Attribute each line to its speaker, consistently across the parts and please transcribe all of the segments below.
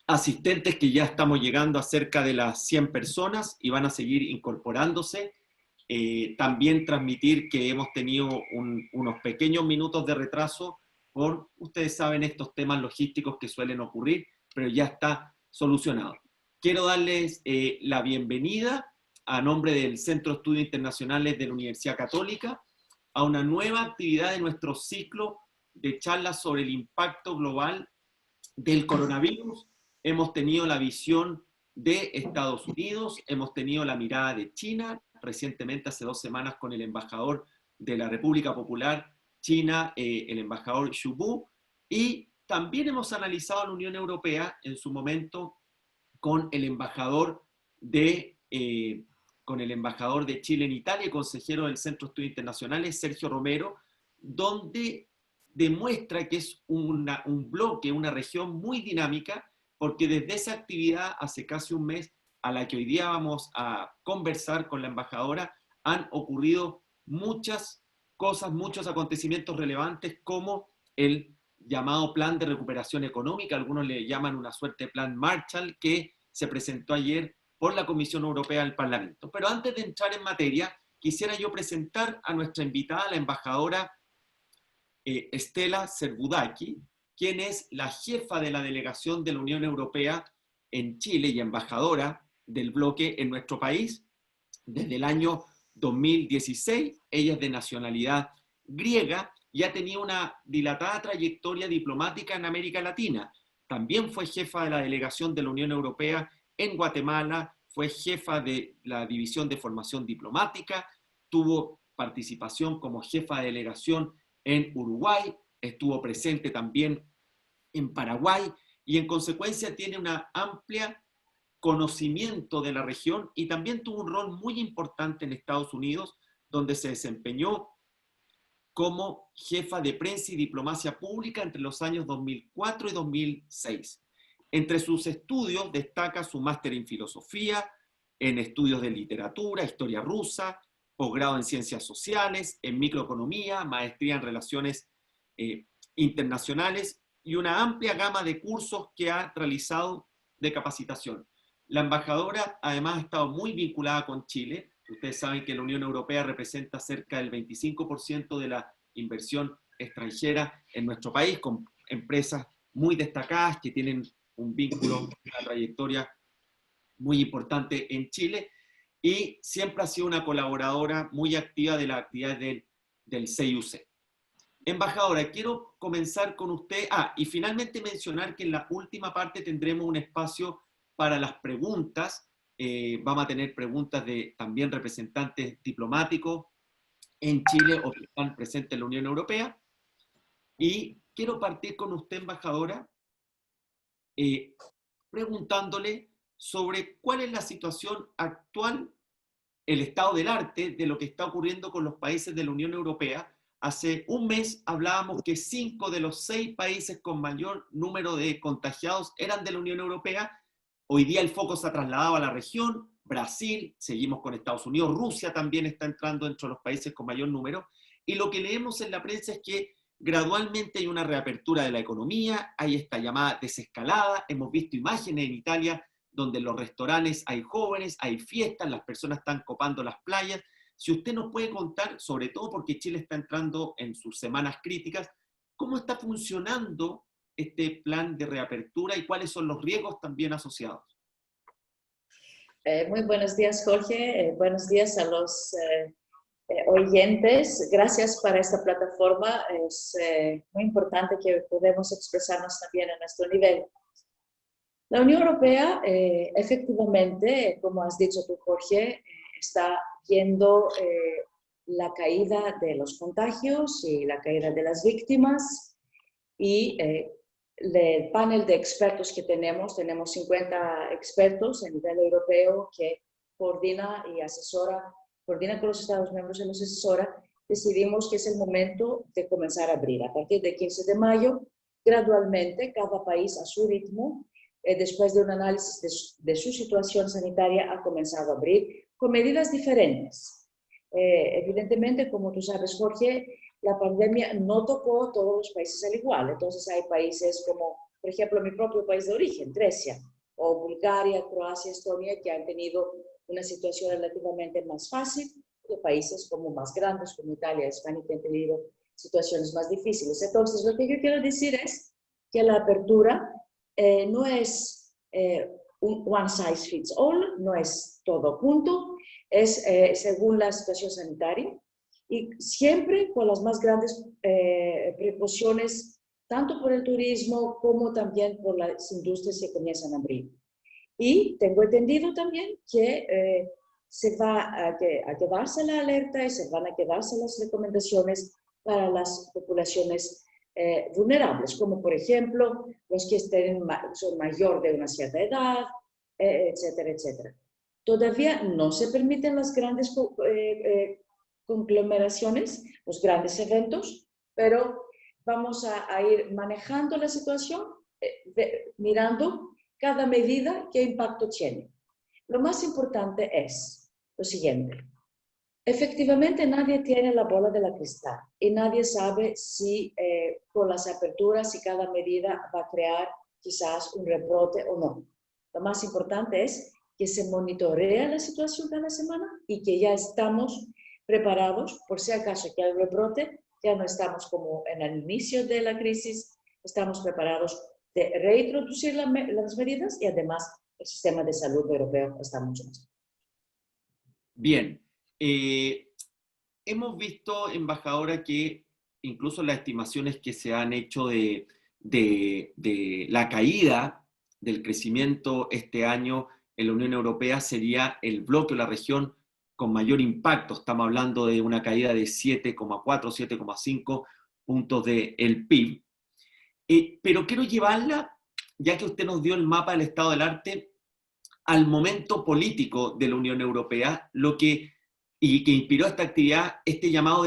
Speaker 1: asistentes que ya estamos llegando a cerca de las 100 personas y van a seguir incorporándose. También transmitir que hemos tenido unos pequeños minutos de retraso por, ustedes saben, estos temas logísticos que suelen ocurrir, pero ya está solucionado. Quiero darles la bienvenida a nombre del Centro de Estudios Internacionales de la Universidad Católica a una nueva actividad de nuestro ciclo de charlas sobre el impacto global del coronavirus. Hemos tenido la visión de Estados Unidos, hemos tenido la mirada de China, recientemente hace 2 semanas con el embajador de la República Popular China, el embajador Xu Bu, y también hemos analizado a la Unión Europea en su momento con el embajador de Chile en Italia y consejero del Centro de Estudios Internacionales, Sergio Romero, donde demuestra que es un bloque, una región muy dinámica, porque desde esa actividad hace casi un mes a la que hoy día vamos a conversar con la embajadora, han ocurrido muchas cosas, muchos acontecimientos relevantes, como el llamado Plan de Recuperación Económica, algunos le llaman una suerte de Plan Marshall, que se presentó ayer por la Comisión Europea al Parlamento. Pero antes de entrar en materia, quisiera yo presentar a nuestra invitada, la embajadora Stella Serbudaki, quien es la jefa de la delegación de la Unión Europea en Chile y embajadora del bloque en nuestro país desde el año 2016. Ella es de nacionalidad griega y ha tenido una dilatada trayectoria diplomática en América Latina. También fue jefa de la delegación de la Unión Europea en Guatemala, fue jefa de la División de Formación Diplomática, tuvo participación como jefa de delegación en Uruguay, estuvo presente también en Paraguay y en consecuencia tiene una amplia conocimiento de la región y también tuvo un rol muy importante en Estados Unidos, donde se desempeñó como jefa de prensa y diplomacia pública entre los años 2004 y 2006. Entre sus estudios destaca su máster en filosofía, en estudios de literatura, historia rusa, posgrado en ciencias sociales, en microeconomía, maestría en relaciones internacionales y una amplia gama de cursos que ha realizado de capacitación. La embajadora además ha estado muy vinculada con Chile. Ustedes saben que la Unión Europea representa cerca del 25% de la inversión extranjera en nuestro país, con empresas muy destacadas que tienen un vínculo, una trayectoria muy importante en Chile, y siempre ha sido una colaboradora muy activa de la actividad del CIUC. Embajadora, quiero comenzar con usted. Y finalmente mencionar que en la última parte tendremos un espacio para las preguntas. Vamos a tener preguntas de también representantes diplomáticos en Chile o que están presentes en la Unión Europea. Y quiero partir con usted, embajadora, preguntándole sobre cuál es la situación actual, el estado del arte de lo que está ocurriendo con los países de la Unión Europea. Hace un mes hablábamos que 5 de los 6 países con mayor número de contagiados eran de la Unión Europea. Hoy día el foco se ha trasladado a la región. Brasil, seguimos con Estados Unidos, Rusia también está entrando entre los países con mayor número. Y lo que leemos en la prensa es que gradualmente hay una reapertura de la economía, hay esta llamada desescalada. Hemos visto imágenes en Italia donde en los restaurantes hay jóvenes, hay fiestas, las personas están copando las playas. Si usted nos puede contar, sobre todo porque Chile está entrando en sus semanas críticas, cómo está funcionando este plan de reapertura y cuáles son los riesgos también asociados.
Speaker 2: Muy buenos días, Jorge. Buenos días a los oyentes. Gracias por esta plataforma. Es muy importante que podamos expresarnos también a nuestro nivel. La Unión Europea, efectivamente, como has dicho tú, Jorge, está viendo la caída de los contagios y la caída de las víctimas, y del panel de expertos que tenemos 50 expertos a nivel europeo que coordina y asesora, coordina con los Estados miembros y los asesora. Decidimos que es el momento de comenzar a abrir. A partir del 15 de mayo, gradualmente, cada país a su ritmo, después de un análisis de su situación sanitaria, ha comenzado a abrir con medidas diferentes. Evidentemente, como tú sabes, Jorge, la pandemia no tocó todos los países al igual. Entonces hay países como por ejemplo, mi propio país de origen, Grecia, o Bulgaria, Croacia, Estonia, que han tenido una situación relativamente más fácil, de países como más grandes, como Italia, España, que han tenido situaciones más difíciles. Entonces, lo que yo quiero decir es que la apertura no es un one size fits all, no es todo junto, es según la situación sanitaria y siempre con las más grandes precauciones, tanto por el turismo como también por las industrias que comienzan a abrir. Y tengo entendido también que se va a quedarse la alerta y se van a quedarse las recomendaciones para las poblaciones vulnerables, como por ejemplo los que son mayor de una cierta edad, etcétera, etcétera. Todavía no se permiten las grandes conglomeraciones, los grandes eventos, pero vamos a ir manejando la situación, mirando cada medida qué impacto tiene. Lo más importante es lo siguiente. Efectivamente, nadie tiene la bola de la cristal y nadie sabe si con las aperturas, si cada medida va a crear quizás un rebrote o no. Lo más importante es que se monitorea la situación cada semana y que ya estamos preparados por si acaso que hay rebrote, ya no estamos como en el inicio de la crisis, estamos preparados de reintroducir las medidas y además el sistema de salud europeo está mucho más.
Speaker 1: Bien. Hemos visto, embajadora, que incluso las estimaciones que se han hecho de la caída del crecimiento este año en la Unión Europea sería el bloque o la región con mayor impacto. Estamos hablando de una caída de 7,4, 7,5 puntos del PIB. Pero quiero llevarla, ya que usted nos dio el mapa del estado del arte, al momento político de la Unión Europea, y que inspiró esta actividad, este llamado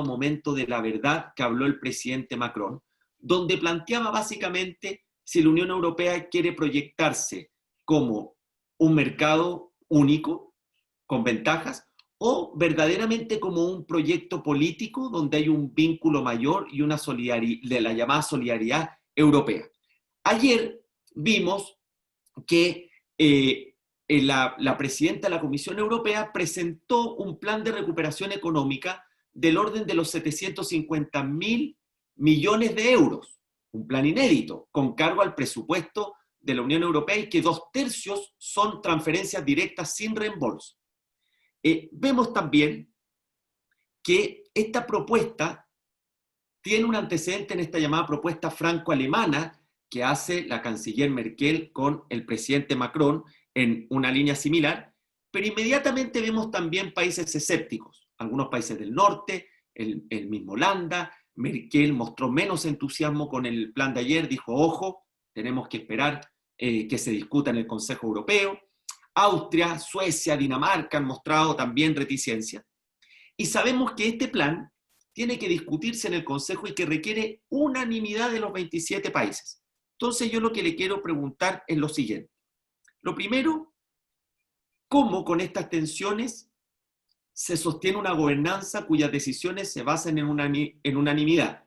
Speaker 1: momento de la verdad que habló el presidente Macron, donde planteaba básicamente si la Unión Europea quiere proyectarse como un mercado único, con ventajas, o verdaderamente como un proyecto político donde hay un vínculo mayor y una de la llamada solidaridad europea. Ayer vimos que la presidenta de la Comisión Europea presentó un plan de recuperación económica del orden de los 750.000 millones de euros, un plan inédito, con cargo al presupuesto de la Unión Europea y que 2/3 son transferencias directas sin reembolso. Vemos también que esta propuesta tiene un antecedente en esta llamada propuesta franco-alemana que hace la canciller Merkel con el presidente Macron en una línea similar, pero inmediatamente vemos también países escépticos, algunos países del norte, el mismo Holanda. Merkel mostró menos entusiasmo con el plan de ayer, dijo, ojo, tenemos que esperar que se discuta en el Consejo Europeo. Austria, Suecia, Dinamarca han mostrado también reticencia. Y sabemos que este plan tiene que discutirse en el Consejo y que requiere unanimidad de los 27 países. Entonces yo lo que le quiero preguntar es lo siguiente. Lo primero, ¿cómo con estas tensiones se sostiene una gobernanza cuyas decisiones se basan en unanimidad?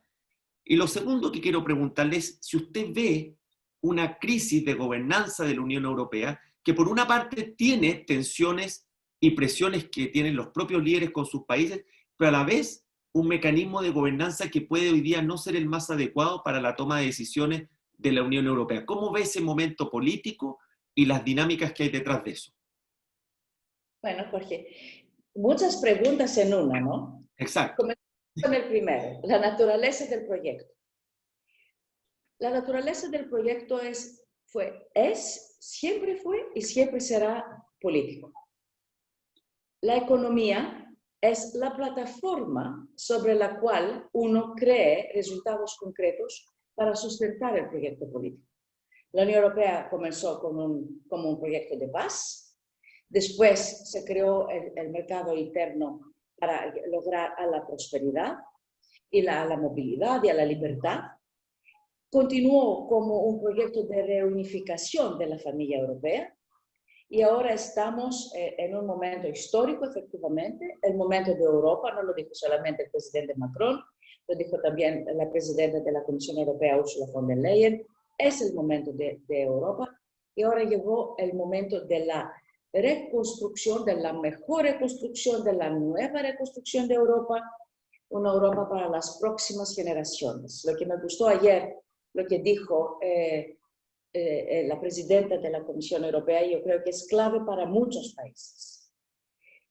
Speaker 1: Y lo segundo que quiero preguntarle es si usted ve una crisis de gobernanza de la Unión Europea que por una parte tiene tensiones y presiones que tienen los propios líderes con sus países, pero a la vez un mecanismo de gobernanza que puede hoy día no ser el más adecuado para la toma de decisiones de la Unión Europea. ¿Cómo ve ese momento político y las dinámicas que hay detrás de eso?
Speaker 2: Bueno, Jorge, muchas preguntas en una, ¿no?
Speaker 1: Exacto.
Speaker 2: Comenzamos con el primero, la naturaleza del proyecto. La naturaleza del proyecto siempre fue y siempre será político. La economía es la plataforma sobre la cual uno cree resultados concretos para sustentar el proyecto político. La Unión Europea comenzó como un proyecto de paz, después se creó el mercado interno para lograr a la prosperidad y a la movilidad y a la libertad. Continuó como un proyecto de reunificación de la familia europea y ahora estamos en un momento histórico, efectivamente, el momento de Europa, no lo dijo solamente el presidente Macron, lo dijo también la presidenta de la Comisión Europea, Ursula von der Leyen, es el momento de Europa y ahora llegó el momento de la reconstrucción, de la mejor reconstrucción, de la nueva reconstrucción de Europa, una Europa para las próximas generaciones. Lo que me gustó ayer, lo que dijo la presidenta de la Comisión Europea, yo creo que es clave para muchos países.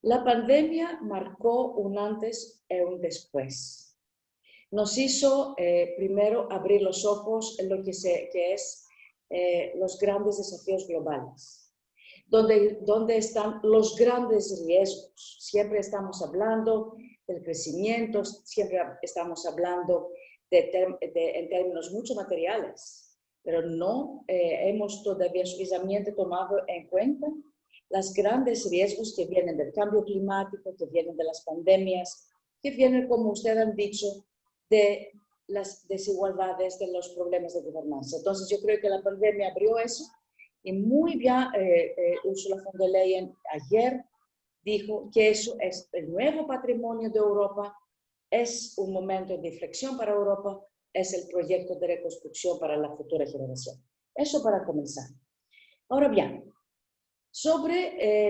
Speaker 2: La pandemia marcó un antes y un después. Nos hizo primero abrir los ojos en lo que es los grandes desafíos globales, donde están los grandes riesgos. Siempre estamos hablando del crecimiento, siempre estamos hablando en términos mucho materiales, pero no hemos todavía suficientemente tomado en cuenta los grandes riesgos que vienen del cambio climático, que vienen de las pandemias, que vienen, como ustedes han dicho, de las desigualdades, de los problemas de gobernanza. Entonces yo creo que la pandemia abrió eso y muy bien Ursula von der Leyen ayer dijo que eso es el nuevo patrimonio de Europa, es un momento de inflexión para Europa, es el proyecto de reconstrucción para la futura generación. Eso para comenzar. Ahora bien, sobre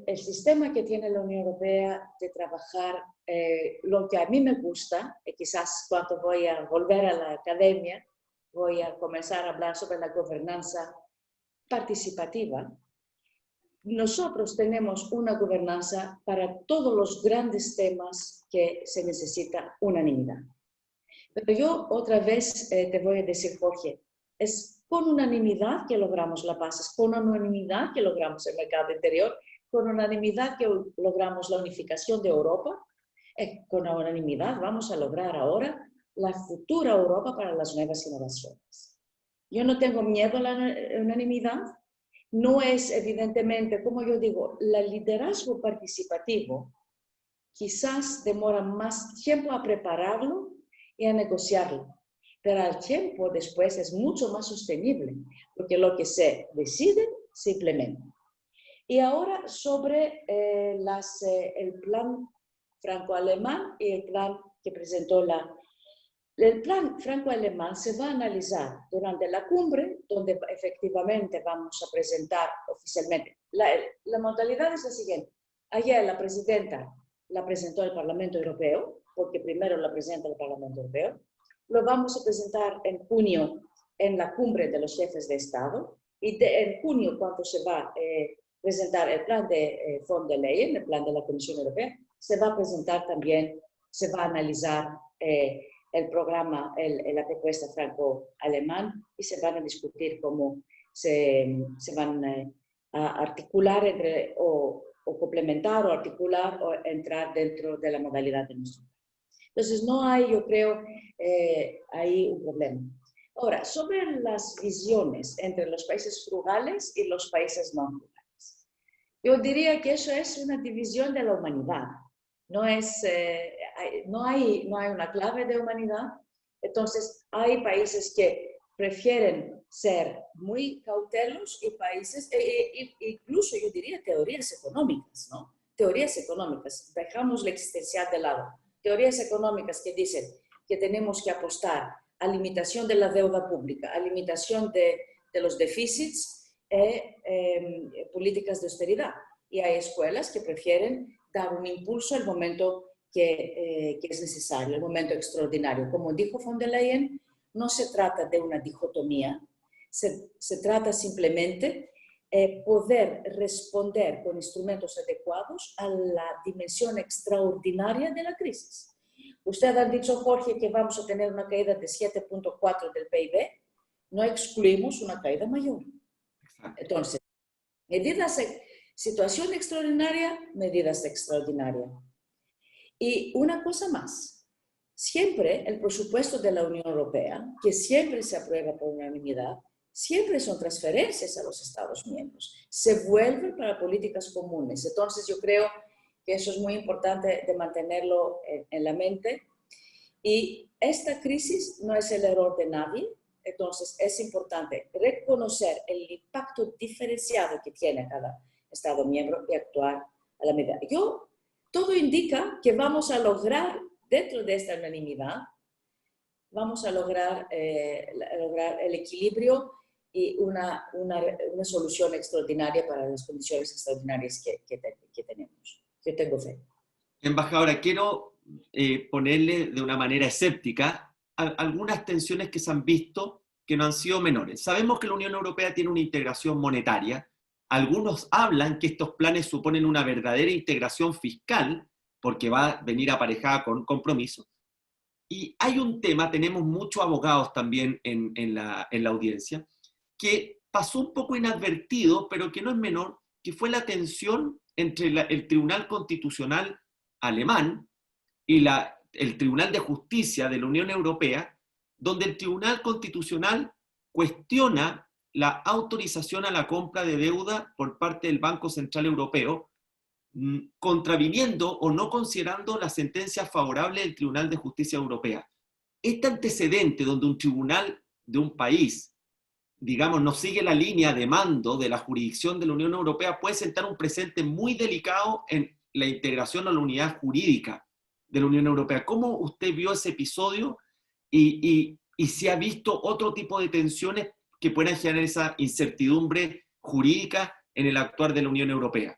Speaker 2: el sistema que tiene la Unión Europea de trabajar, lo que a mí me gusta, y quizás cuando voy a volver a la academia, voy a comenzar a hablar sobre la gobernanza participativa. Nosotros tenemos una gobernanza para todos los grandes temas que se necesita unanimidad. Pero yo otra vez te voy a decir, Jorge, es con unanimidad que logramos la paz, es con unanimidad que logramos el mercado interior, con unanimidad que logramos la unificación de Europa, con unanimidad vamos a lograr ahora la futura Europa para las nuevas generaciones. Yo no tengo miedo a la unanimidad, no es evidentemente, como yo digo, el liderazgo participativo quizás demora más tiempo a prepararlo y a negociarlo, pero al tiempo después es mucho más sostenible, porque lo que se decide se implementa. Y ahora sobre el plan franco-alemán y el plan que presentó el plan franco-alemán se va a analizar durante la cumbre, donde efectivamente vamos a presentar oficialmente. La modalidad es la siguiente. Ayer la presidenta la presentó el Parlamento Europeo, porque primero la presenta el Parlamento Europeo. Lo vamos a presentar en junio en la cumbre de los jefes de Estado. Y en junio, cuando se va a presentar el plan de von der Leyen, el plan de la Comisión Europea, se va a presentar también, se va a analizar el programa, la propuesta franco-alemán y se van a discutir cómo se van a articular entre, o complementar o articular o entrar dentro de la modalidad de nuestro país. Entonces no hay, yo creo, ahí un problema. Ahora, sobre las visiones entre los países frugales y los países no frugales. Yo diría que eso es una división de la humanidad. No hay una clave de humanidad. Entonces, hay países que prefieren ser muy cautelos y países, incluso yo diría teorías económicas, ¿no? Teorías económicas, dejamos la existencial de lado. Teorías económicas que dicen que tenemos que apostar a limitación de la deuda pública, a limitación de los déficits políticas de austeridad. Y hay escuelas que prefieren dar un impulso al momento que es necesario, el momento extraordinario. Como dijo von der Leyen, no se trata de una dicotomía, se trata simplemente de poder responder con instrumentos adecuados a la dimensión extraordinaria de la crisis. Usted ha dicho, Jorge, que vamos a tener una caída de 7.4 del PIB, no excluimos una caída mayor. Entonces, situación extraordinaria, medidas extraordinarias. Y una cosa más, siempre el presupuesto de la Unión Europea, que siempre se aprueba por unanimidad, siempre son transferencias a los Estados miembros, se vuelven para políticas comunes. Entonces yo creo que eso es muy importante de mantenerlo en la mente. Y esta crisis no es el error de nadie, entonces es importante reconocer el impacto diferenciado que tiene cada Estado miembro y actuar a la medida. Todo indica que vamos a lograr dentro de esta unanimidad, vamos a lograr el equilibrio y una solución extraordinaria para las condiciones extraordinarias que tenemos. Yo tengo fe.
Speaker 1: Embajadora, quiero ponerle de una manera escéptica algunas tensiones que se han visto que no han sido menores. Sabemos que la Unión Europea tiene una integración monetaria. Algunos hablan que estos planes suponen una verdadera integración fiscal, porque va a venir aparejada con compromiso. Y hay un tema, tenemos muchos abogados también en la audiencia, que pasó un poco inadvertido, pero que no es menor, que fue la tensión entre el Tribunal Constitucional alemán y el Tribunal de Justicia de la Unión Europea, donde el Tribunal Constitucional cuestiona la autorización a la compra de deuda por parte del Banco Central Europeo, contraviniendo o no considerando la sentencia favorable del Tribunal de Justicia Europea. Este antecedente donde un tribunal de un país, digamos, no sigue la línea de mando de la jurisdicción de la Unión Europea puede sentar un precedente muy delicado en la integración a la unidad jurídica de la Unión Europea. ¿Cómo usted vio ese episodio y si ha visto otro tipo de tensiones que puedan generar esa incertidumbre jurídica en el actuar de la Unión Europea?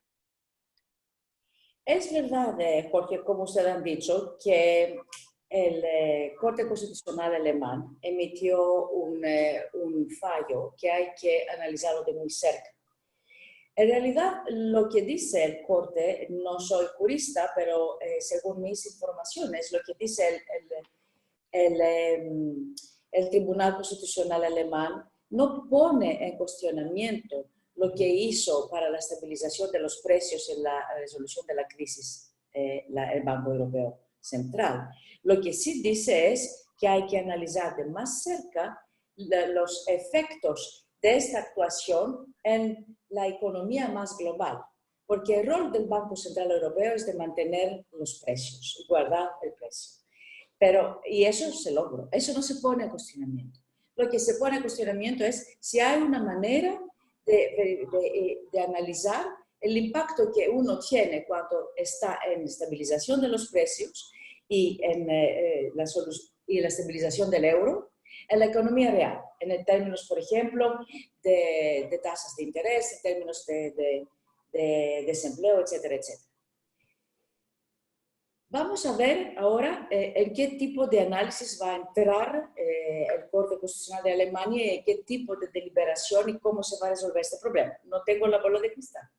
Speaker 2: Es verdad, Jorge, como ustedes han dicho, que el Corte Constitucional alemán emitió un fallo que hay que analizarlo de muy cerca. En realidad, lo que dice el Corte, no soy jurista, pero según mis informaciones, lo que dice el Tribunal Constitucional alemán no pone en cuestionamiento lo que hizo para la estabilización de los precios en la resolución de la crisis el Banco Europeo Central. Lo que sí dice es que hay que analizar de más cerca los efectos de esta actuación en la economía más global, porque el rol del Banco Central Europeo es de mantener los precios y guardar el precio. Y eso se logró, eso no se pone en cuestionamiento. Lo que se pone en cuestionamiento es si hay una manera de analizar el impacto que uno tiene cuando está en estabilización de los precios y en la estabilización del euro en la economía real, en términos, por ejemplo, de tasas de interés, en términos de desempleo, etcétera, etcétera. Vamos a ver ahora en qué tipo de análisis va a entrar el Corte Constitucional de Alemania y en qué tipo de deliberación y cómo se va a resolver este problema. No tengo la bola de cristal.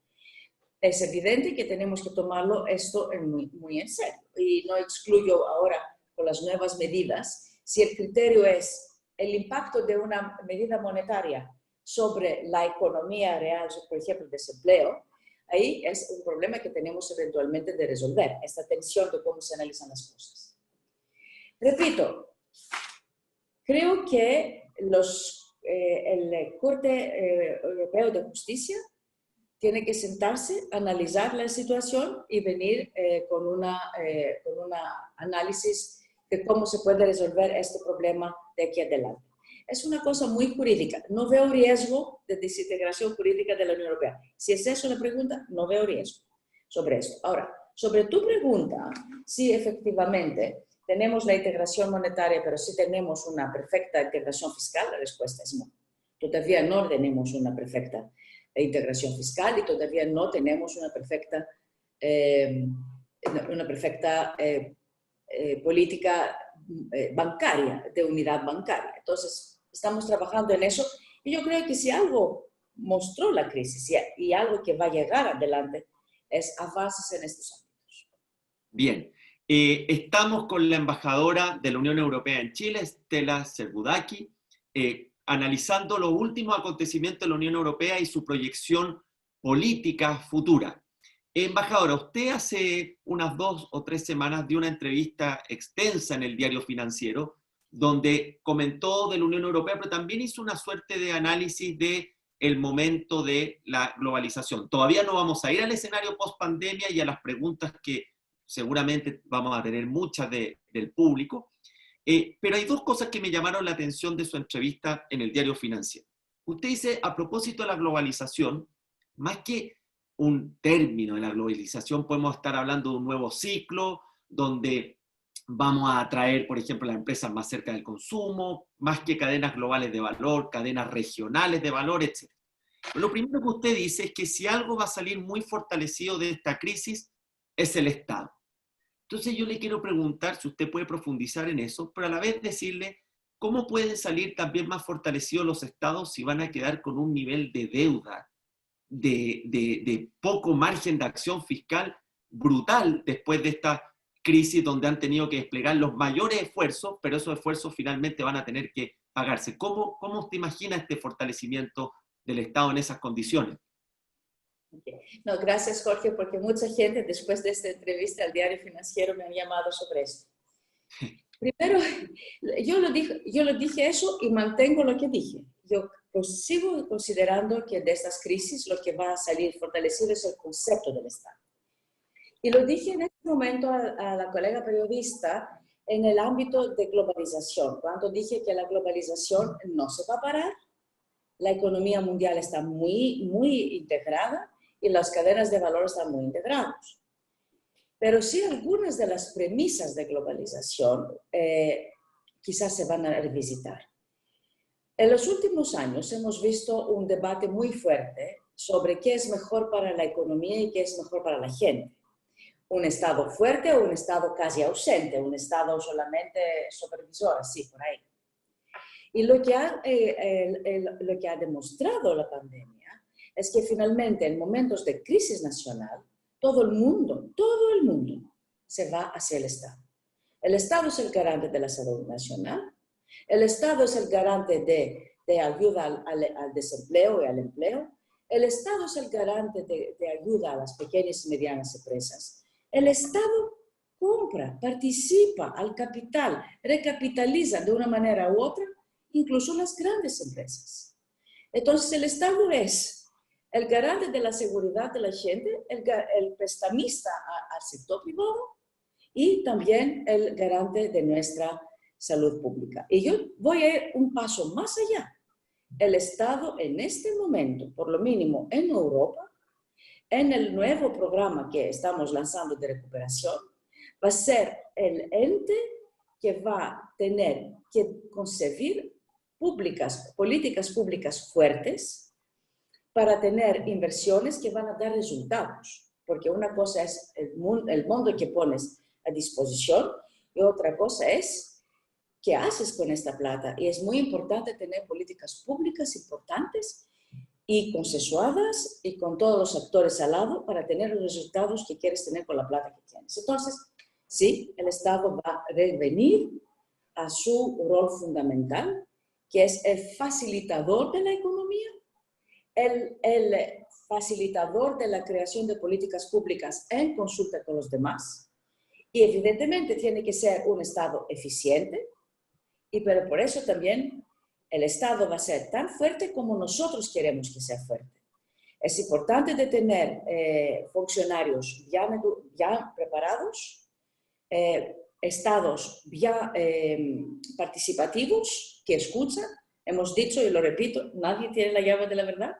Speaker 2: Es evidente que tenemos que tomarlo esto muy, muy en serio. Y no excluyo ahora con las nuevas medidas, si el criterio es el impacto de una medida monetaria sobre la economía real, por ejemplo, el desempleo, ahí es un problema que tenemos eventualmente de resolver, esta tensión de cómo se analizan las cosas. Repito, creo que el Corte Europeo de Justicia tiene que sentarse, analizar la situación y venir con un análisis de cómo se puede resolver este problema de aquí adelante. Es una cosa muy jurídica. No veo riesgo de desintegración jurídica de la Unión Europea. Si es eso la pregunta, no veo riesgo sobre eso. Ahora, sobre tu pregunta, si efectivamente tenemos la integración monetaria, pero si tenemos una perfecta integración fiscal, la respuesta es no. Todavía no tenemos una perfecta integración fiscal y todavía no tenemos una perfecta política bancaria, de unidad bancaria. Entonces, estamos trabajando en eso y yo creo que si algo mostró la crisis y algo que va a llegar adelante es avances en estos ámbitos.
Speaker 1: Bien, estamos con la embajadora de la Unión Europea en Chile, Stella Servudaki, analizando los últimos acontecimientos de la Unión Europea y su proyección política futura. Embajadora, usted hace unas 2 o 3 semanas dio una entrevista extensa en el Diario Financiero, donde comentó de la Unión Europea, pero también hizo una suerte de análisis del momento de la globalización. Todavía no vamos a ir al escenario post-pandemia y a las preguntas que seguramente vamos a tener muchas del público, pero hay 2 cosas que me llamaron la atención de su entrevista en el Diario Financiero. Usted dice, a propósito de la globalización, más que un término de la globalización, podemos estar hablando de un nuevo ciclo donde vamos a atraer, por ejemplo, las empresas más cerca del consumo, más que cadenas globales de valor, cadenas regionales de valor, etc. Lo primero que usted dice es que si algo va a salir muy fortalecido de esta crisis es el Estado. Entonces yo le quiero preguntar si usted puede profundizar en eso, pero a la vez decirle cómo pueden salir también más fortalecidos los estados si van a quedar con un nivel de deuda, de poco margen de acción fiscal brutal después de esta crisis donde han tenido que desplegar los mayores esfuerzos, pero esos esfuerzos finalmente van a tener que pagarse. ¿Cómo usted imagina este fortalecimiento del Estado en esas condiciones?
Speaker 2: No, gracias Jorge, porque mucha gente después de esta entrevista al Diario Financiero me han llamado sobre esto. Primero, yo lo dije eso y mantengo lo que dije. Yo pues, sigo considerando que de estas crisis lo que va a salir fortalecido es el concepto del Estado. Y lo dije en este momento a la colega periodista en el ámbito de globalización, cuando dije que la globalización no se va a parar, la economía mundial está muy integrada y las cadenas de valor están muy integradas. Pero sí algunas de las premisas de globalización quizás se van a revisitar. En los últimos años hemos visto un debate muy fuerte sobre qué es mejor para la economía y qué es mejor para la gente. Un Estado fuerte o un Estado casi ausente, un Estado solamente supervisor, así por ahí. Y lo que ha demostrado la pandemia es que finalmente en momentos de crisis nacional, todo el mundo se va hacia el Estado. El Estado es el garante de la salud nacional, el Estado es el garante de ayuda al desempleo y al empleo, el Estado es el garante de ayuda a las pequeñas y medianas empresas. El Estado compra, participa al capital, recapitaliza de una manera u otra, incluso las grandes empresas. Entonces el Estado es el garante de la seguridad de la gente, el prestamista al sector privado y también el garante de nuestra salud pública. Y yo voy a ir un paso más allá. El Estado en este momento, por lo mínimo en Europa, en el nuevo programa que estamos lanzando de recuperación, va a ser el ente que va a tener que concebir políticas públicas fuertes para tener inversiones que van a dar resultados. Porque una cosa es el mundo que pones a disposición y otra cosa es qué haces con esta plata. Y es muy importante tener políticas públicas importantes y consensuadas y con todos los actores al lado para tener los resultados que quieres tener con la plata que tienes. Entonces, sí, el Estado va a revenir a su rol fundamental, que es el facilitador de la economía, el facilitador de la creación de políticas públicas en consulta con los demás, y evidentemente tiene que ser un Estado eficiente, pero por eso también el Estado va a ser tan fuerte como nosotros queremos que sea fuerte. Es importante de tener funcionarios ya preparados, estados ya participativos que escuchan. Hemos dicho y lo repito, nadie tiene la llave de la verdad.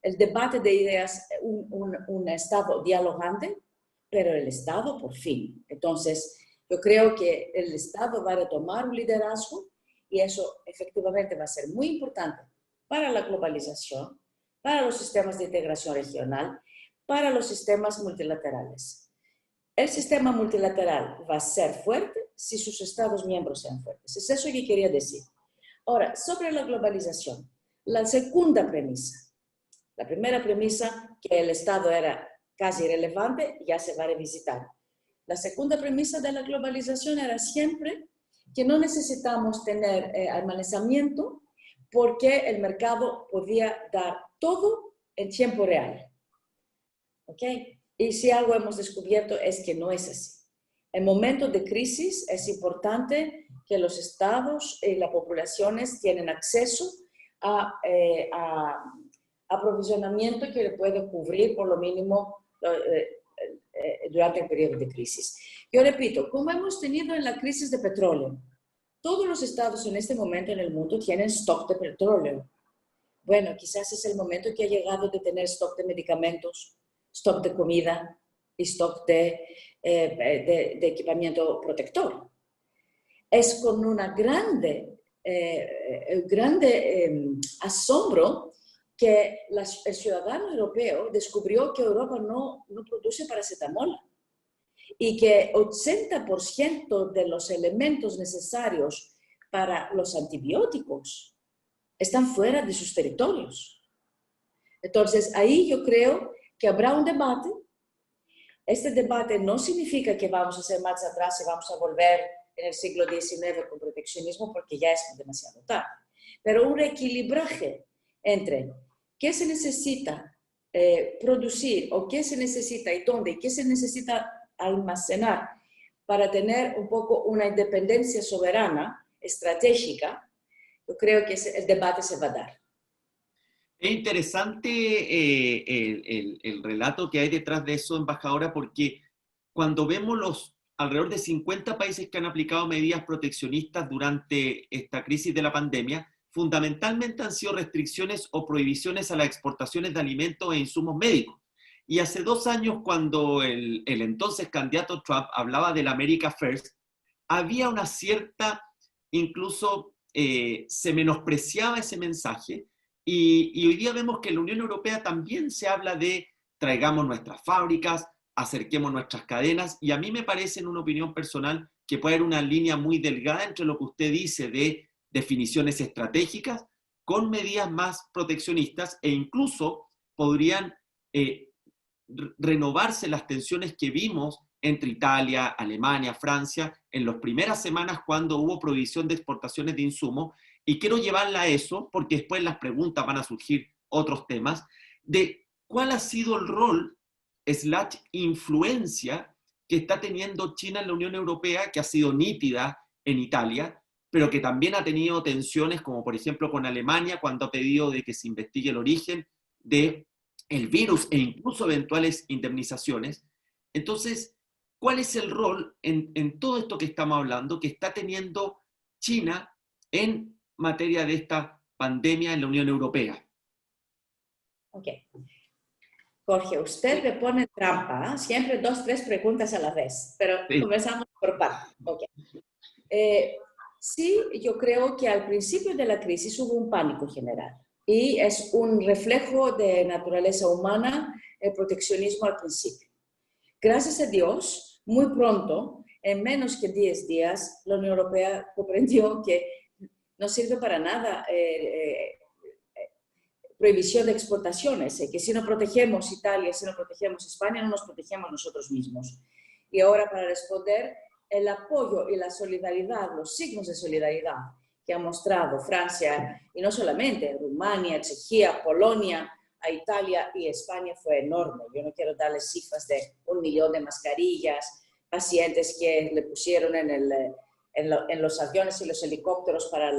Speaker 2: El debate de ideas, un Estado dialogante, pero el Estado por fin. Entonces, yo creo que el Estado va a retomar un liderazgo y eso efectivamente va a ser muy importante para la globalización, para los sistemas de integración regional, para los sistemas multilaterales. El sistema multilateral va a ser fuerte si sus Estados miembros sean fuertes. Es eso que quería decir. Ahora, sobre la globalización, la segunda premisa. La primera premisa, que el Estado era casi irrelevante, ya se va a revisitar. La segunda premisa de la globalización era siempre que no necesitamos tener almacenamiento porque el mercado podía dar todo en tiempo real. ¿Ok? Y si algo hemos descubierto es que no es así. En momentos de crisis es importante que los estados y las poblaciones tienen acceso a aprovisionamiento que le puede cubrir por lo mínimo durante el periodo de crisis. Yo repito, como hemos tenido en la crisis de petróleo, todos los estados en este momento en el mundo tienen stock de petróleo. Bueno, quizás es el momento que ha llegado de tener stock de medicamentos, stock de comida y stock de equipamiento protector. es con una grande asombro que el ciudadano europeo descubrió que Europa no produce paracetamol y que 80% de los elementos necesarios para los antibióticos están fuera de sus territorios. Entonces, ahí yo creo que habrá un debate. Este debate no significa que vamos a hacer marcha atrás y vamos a volver en el siglo XIX con proteccionismo, porque ya es demasiado tarde. Pero un equilibraje entre qué se necesita producir o qué se necesita y dónde, y qué se necesita almacenar para tener un poco una independencia soberana, estratégica, yo creo que el debate se va a dar.
Speaker 1: Es interesante el relato que hay detrás de eso, embajadora, porque cuando vemos los alrededor de 50 países que han aplicado medidas proteccionistas durante esta crisis de la pandemia, fundamentalmente han sido restricciones o prohibiciones a las exportaciones de alimentos e insumos médicos. Y hace 2 años, cuando el entonces candidato Trump hablaba del America First, había una cierta, incluso se menospreciaba ese mensaje, y hoy día vemos que en la Unión Europea también se habla de traigamos nuestras fábricas, acerquemos nuestras cadenas, y a mí me parece, en una opinión personal, que puede haber una línea muy delgada entre lo que usted dice de definiciones estratégicas con medidas más proteccionistas, e incluso podrían renovarse las tensiones que vimos entre Italia, Alemania, Francia, en las primeras semanas cuando hubo prohibición de exportaciones de insumos. Y quiero llevarla a eso, porque después en las preguntas van a surgir otros temas, de cuál ha sido el rol / influencia que está teniendo China en la Unión Europea, que ha sido nítida en Italia, pero que también ha tenido tensiones, como por ejemplo con Alemania, cuando ha pedido de que se investigue el origen del virus e incluso eventuales indemnizaciones. Entonces, ¿cuál es el rol en todo esto que estamos hablando que está teniendo China en materia de esta pandemia en la Unión Europea?
Speaker 2: Ok. Jorge, usted le pone trampa, ¿eh? Siempre 2, 3 preguntas a la vez, pero
Speaker 1: Sí.
Speaker 2: comenzamos por parte. Okay. Sí, yo creo que al principio de la crisis hubo un pánico general y es un reflejo de naturaleza humana el proteccionismo al principio. Gracias a Dios, muy pronto, en menos que 10 días, la Unión Europea comprendió que no sirve para nada prohibición de exportaciones, que si no protegemos Italia, si no protegemos España, no nos protegemos nosotros mismos. Y ahora, para responder, el apoyo y la solidaridad, los signos de solidaridad que ha mostrado Francia, y no solamente, Rumania, Chequia, Polonia, a Italia y España fue enorme. Yo no quiero darles cifras de 1 millón de mascarillas, pacientes que le pusieron en los aviones y los helicópteros para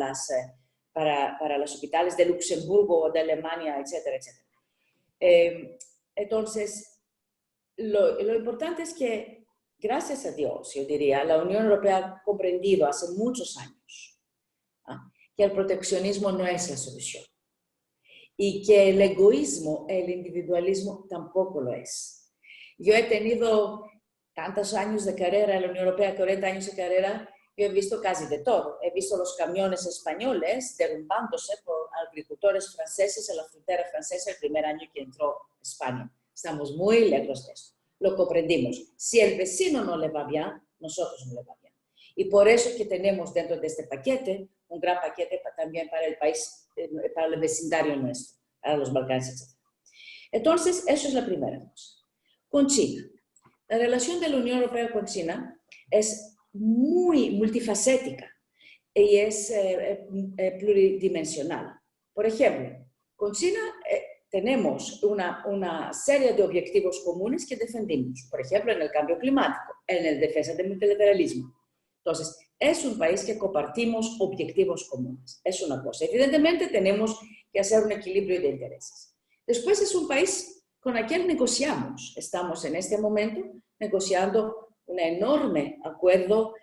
Speaker 2: los hospitales de Luxemburgo o de Alemania, etcétera, etcétera. Entonces, lo importante es que, gracias a Dios, yo diría, la Unión Europea ha comprendido hace muchos años que el proteccionismo no es la solución y que el egoísmo, el individualismo tampoco lo es. Yo he tenido tantos años de carrera en la Unión Europea, 40 años de carrera. Yo he visto casi de todo. He visto los camiones españoles derrumbándose por agricultores franceses en la frontera francesa el primer año que entró España. Estamos muy lejos de eso. Lo comprendimos. Si el vecino no le va bien, nosotros no le va bien. Y por eso que tenemos dentro de este paquete un gran paquete también para el país, para el vecindario nuestro, para los Balcanes, etc. Entonces, eso es la primera cosa. Con China. La relación de la Unión Europea con China es muy multifacética y es pluridimensional. Por ejemplo, con China tenemos una serie de objetivos comunes que defendimos, por ejemplo, en el cambio climático, en la defensa del multilateralismo. Entonces, es un país que compartimos objetivos comunes, es una cosa. Evidentemente, tenemos que hacer un equilibrio de intereses. Después, es un país con el que negociamos. Estamos en este momento negociando un enorme acuerdo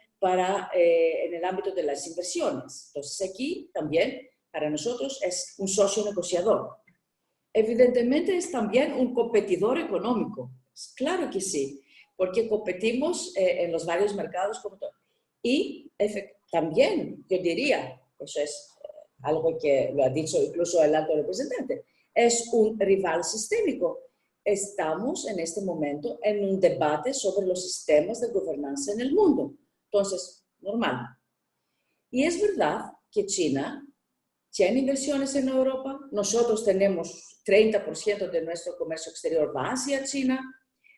Speaker 2: en el ámbito de las inversiones. Entonces, aquí también, para nosotros, es un socio negociador. Evidentemente, es también un competidor económico. Claro que sí, porque competimos en los varios mercados como todo. Y también, yo diría, eso es algo que lo ha dicho incluso el alto representante, es un rival sistémico. Estamos en este momento en un debate sobre los sistemas de gobernanza en el mundo. Entonces, normal. Y es verdad que China tiene inversiones en Europa. Nosotros tenemos 30% de nuestro comercio exterior va hacia China.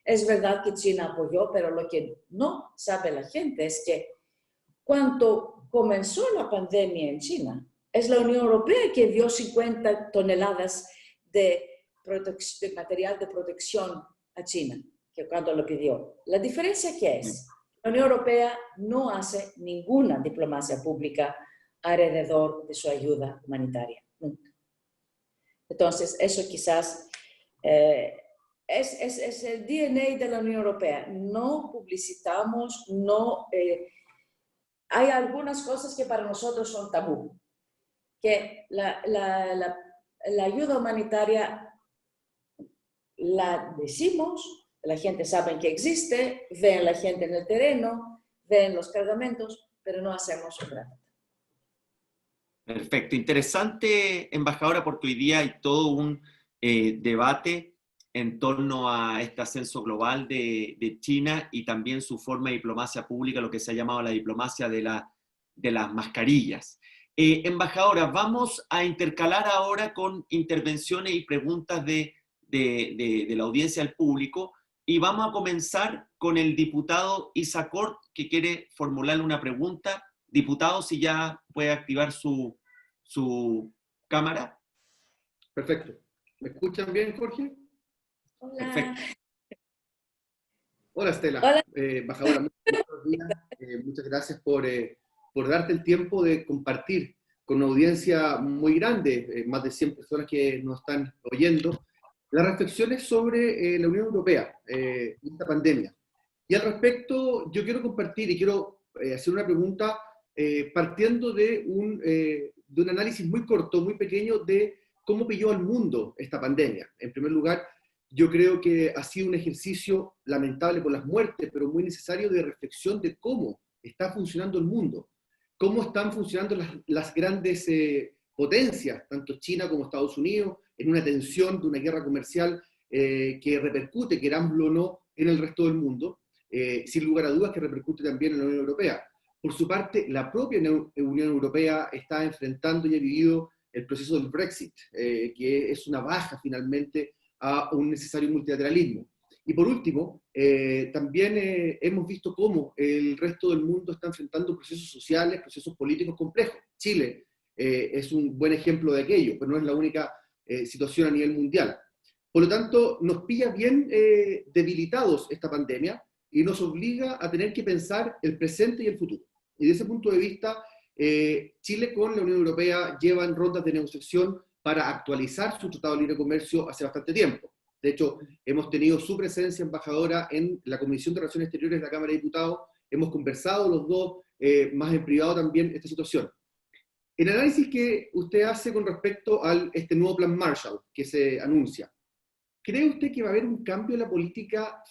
Speaker 2: Es verdad que China apoyó, pero lo que no sabe la gente es que cuando comenzó la pandemia en China, es la Unión Europea que dio 50 toneladas de material de protección a China, que cuando lo pidió. La diferencia que es, la Unión Europea no hace ninguna diplomacia pública alrededor de su ayuda humanitaria, nunca. Entonces, eso quizás es el DNA de la Unión Europea. No publicitamos, no... hay algunas cosas que para nosotros son tabú, que la ayuda humanitaria la decimos, la gente sabe que existe, ven la gente en el terreno, ven los cargamentos, pero no hacemos un trato.
Speaker 1: Perfecto, interesante, embajadora, porque hoy día hay todo un debate en torno a este ascenso global de China y también su forma de diplomacia pública, lo que se ha llamado la diplomacia de las mascarillas. Embajadora, vamos a intercalar ahora con intervenciones y preguntas de la audiencia al público, y vamos a comenzar con el diputado Isa Cort, que quiere formularle una pregunta. Diputado, si ya puede activar su cámara.
Speaker 3: Perfecto. ¿Me escuchan bien, Jorge?
Speaker 2: Hola.
Speaker 1: Perfecto.
Speaker 3: Hola, Estela.
Speaker 2: Hola.
Speaker 3: Embajadora, muy buenos días. Muchas gracias por darte el tiempo de compartir con una audiencia muy grande, más de 100 personas que nos están oyendo, las reflexiones sobre la Unión Europea y esta pandemia. Y al respecto, yo quiero compartir y quiero hacer una pregunta partiendo de un análisis muy corto, muy pequeño, de cómo pilló al mundo esta pandemia. En primer lugar, yo creo que ha sido un ejercicio lamentable por las muertes, pero muy necesario de reflexión de cómo está funcionando el mundo, cómo están funcionando las grandes potencias, tanto China como Estados Unidos, en una tensión de una guerra comercial que repercute, querámoslo o no, en el resto del mundo, sin lugar a dudas que repercute también en la Unión Europea. Por su parte, la propia Unión Europea está enfrentando y ha vivido el proceso del Brexit, que es una baja finalmente a un necesario multilateralismo. Y por último, también hemos visto cómo el resto del mundo está enfrentando procesos sociales, procesos políticos complejos. Chile es un buen ejemplo de aquello, pero no es la única situación a nivel mundial. Por lo tanto, nos pilla bien debilitados esta pandemia y nos obliga a tener que pensar el presente y el futuro. Y desde ese punto de vista, Chile con la Unión Europea llevan rondas de negociación para actualizar su Tratado de Libre Comercio hace bastante tiempo. De hecho, hemos tenido su presencia embajadora en la Comisión de Relaciones Exteriores de la Cámara de Diputados, hemos conversado los dos, más en privado también, esta situación. El análisis que usted hace con respecto a este nuevo plan Marshall que se anuncia, ¿cree usted que va a haber un cambio en la política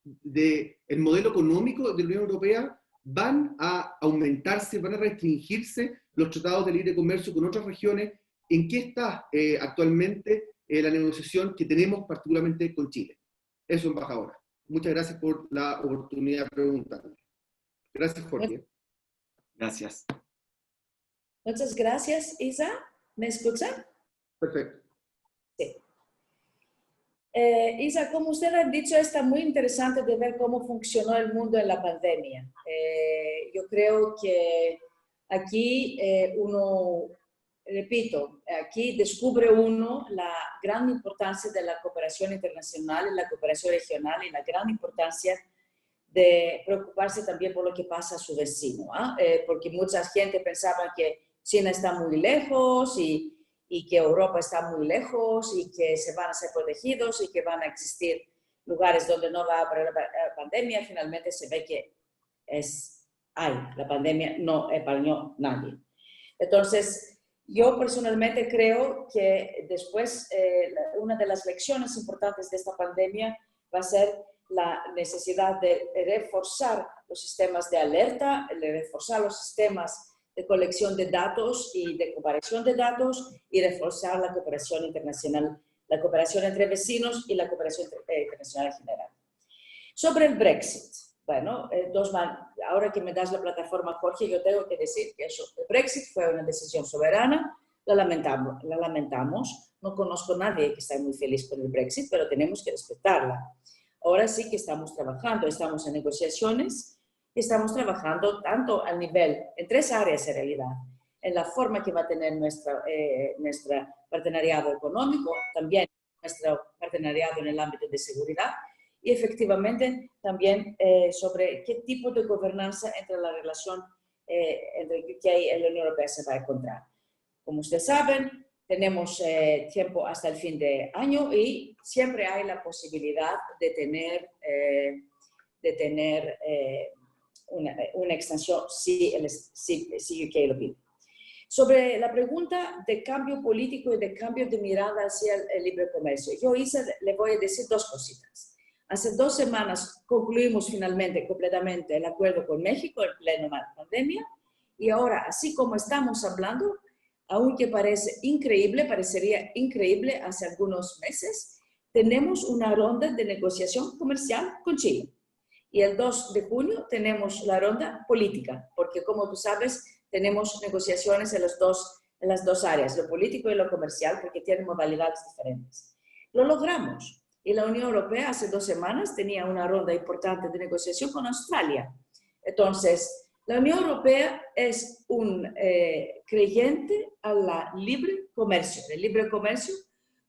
Speaker 3: del modelo económico de la Unión Europea? ¿Van a aumentarse, van a restringirse los tratados de libre comercio con otras regiones? ¿En qué está actualmente la negociación que tenemos particularmente con Chile? Eso, embajadora. Muchas gracias por la oportunidad de preguntar. Gracias, Jorge.
Speaker 1: Gracias.
Speaker 2: Muchas gracias, Isa. ¿Me escuchan?
Speaker 3: Perfecto.
Speaker 2: Sí. Isa, como usted ha dicho, está muy interesante de ver cómo funcionó el mundo en la pandemia. Yo creo que aquí repito, aquí descubre uno la gran importancia de la cooperación internacional y la cooperación regional y la gran importancia de preocuparse también por lo que pasa a su vecino, porque mucha gente pensaba que China está muy lejos y que Europa está muy lejos y que se van a ser protegidos y que van a existir lugares donde no va a haber la pandemia. Finalmente se ve que la pandemia no empañó a nadie. Entonces, yo personalmente creo que después una de las lecciones importantes de esta pandemia va a ser la necesidad de reforzar los sistemas de alerta, reforzar los sistemas de colección de datos y de comparación de datos y reforzar la cooperación internacional, la cooperación entre vecinos y la cooperación internacional en general. Sobre el Brexit, bueno, ahora que me das la plataforma, Jorge, yo tengo que decir que el Brexit fue una decisión soberana, la lamentamos, no conozco a nadie que esté muy feliz con el Brexit, pero tenemos que respetarla. Ahora sí que estamos trabajando, estamos en negociaciones, estamos trabajando tanto al nivel, en 3 áreas en realidad, en la forma que va a tener nuestro partenariado económico, también nuestro partenariado en el ámbito de seguridad y efectivamente también sobre qué tipo de gobernanza entre la relación entre UK y la Unión Europea se va a encontrar. Como ustedes saben, tenemos tiempo hasta el fin de año y siempre hay la posibilidad de tener una extensión si UK lo pide. Sobre la pregunta de cambio político y de cambio de mirada hacia el libre comercio, yo, Isa, le voy a decir 2 cositas. Hace 2 semanas concluimos finalmente completamente el acuerdo con México en pleno pandemia y ahora, así como estamos hablando, aunque parecería increíble hace algunos meses, tenemos una ronda de negociación comercial con Chile. Y el 2 de junio tenemos la ronda política, porque como tú sabes, tenemos negociaciones en las dos áreas, lo político y lo comercial, porque tienen modalidades diferentes. Lo logramos. Y la Unión Europea hace 2 semanas tenía una ronda importante de negociación con Australia. Entonces, la Unión Europea es un creyente a la libre comercio. El libre comercio,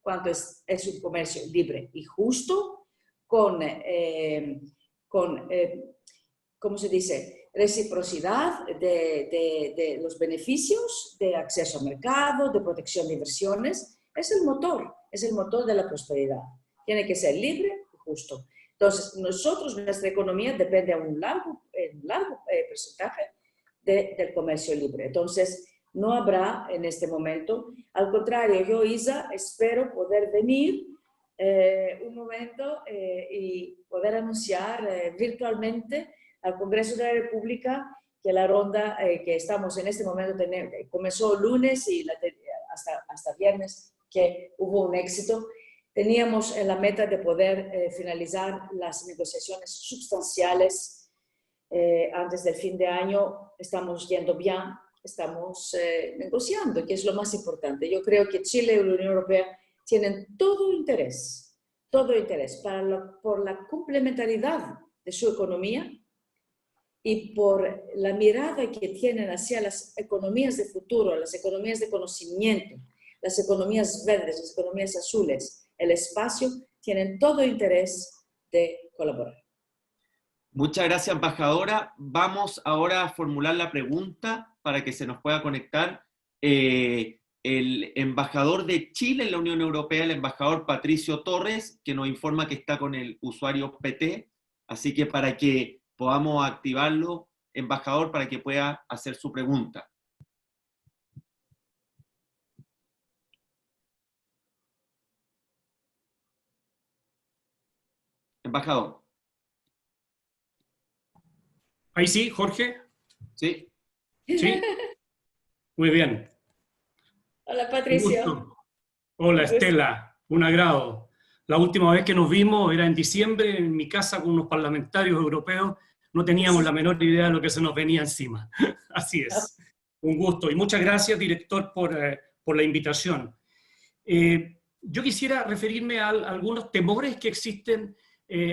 Speaker 2: cuando es un comercio libre y justo, ¿cómo se dice?, reciprocidad de los beneficios, de acceso al mercado, de protección de inversiones, es el motor de la prosperidad. Tiene que ser libre y justo. Entonces, nuestra economía depende a un largo porcentaje del comercio libre. Entonces, no habrá en este momento. Al contrario, yo, Isa, espero poder venir un momento y poder anunciar virtualmente al Congreso de la República que la ronda que estamos en este momento comenzó lunes y hasta viernes, que hubo un éxito. Teníamos la meta de poder finalizar las negociaciones sustanciales antes del fin de año. Estamos yendo bien, estamos negociando, que es lo más importante. Yo creo que Chile y la Unión Europea tienen todo interés por la complementariedad de su economía y por la mirada que tienen hacia las economías de futuro, las economías de conocimiento, las economías verdes, las economías azules, el espacio, tienen todo interés de colaborar.
Speaker 1: Muchas gracias, embajadora. Vamos ahora a formular la pregunta para que se nos pueda conectar el embajador de Chile en la Unión Europea, el embajador Patricio Torres, que nos informa que está con el usuario PT. Así que para que podamos activarlo, embajador, para que pueda hacer su pregunta. Embajador.
Speaker 4: Ahí sí, Jorge.
Speaker 1: Sí.
Speaker 4: Sí. Muy bien.
Speaker 2: Hola, Patricio.
Speaker 4: Hola, Estela. Un agrado. La última vez que nos vimos era en diciembre en mi casa con unos parlamentarios europeos. No teníamos la menor idea de lo que se nos venía encima. Así es. Un gusto. Y muchas gracias, director, por la invitación. Yo quisiera referirme a algunos temores que existen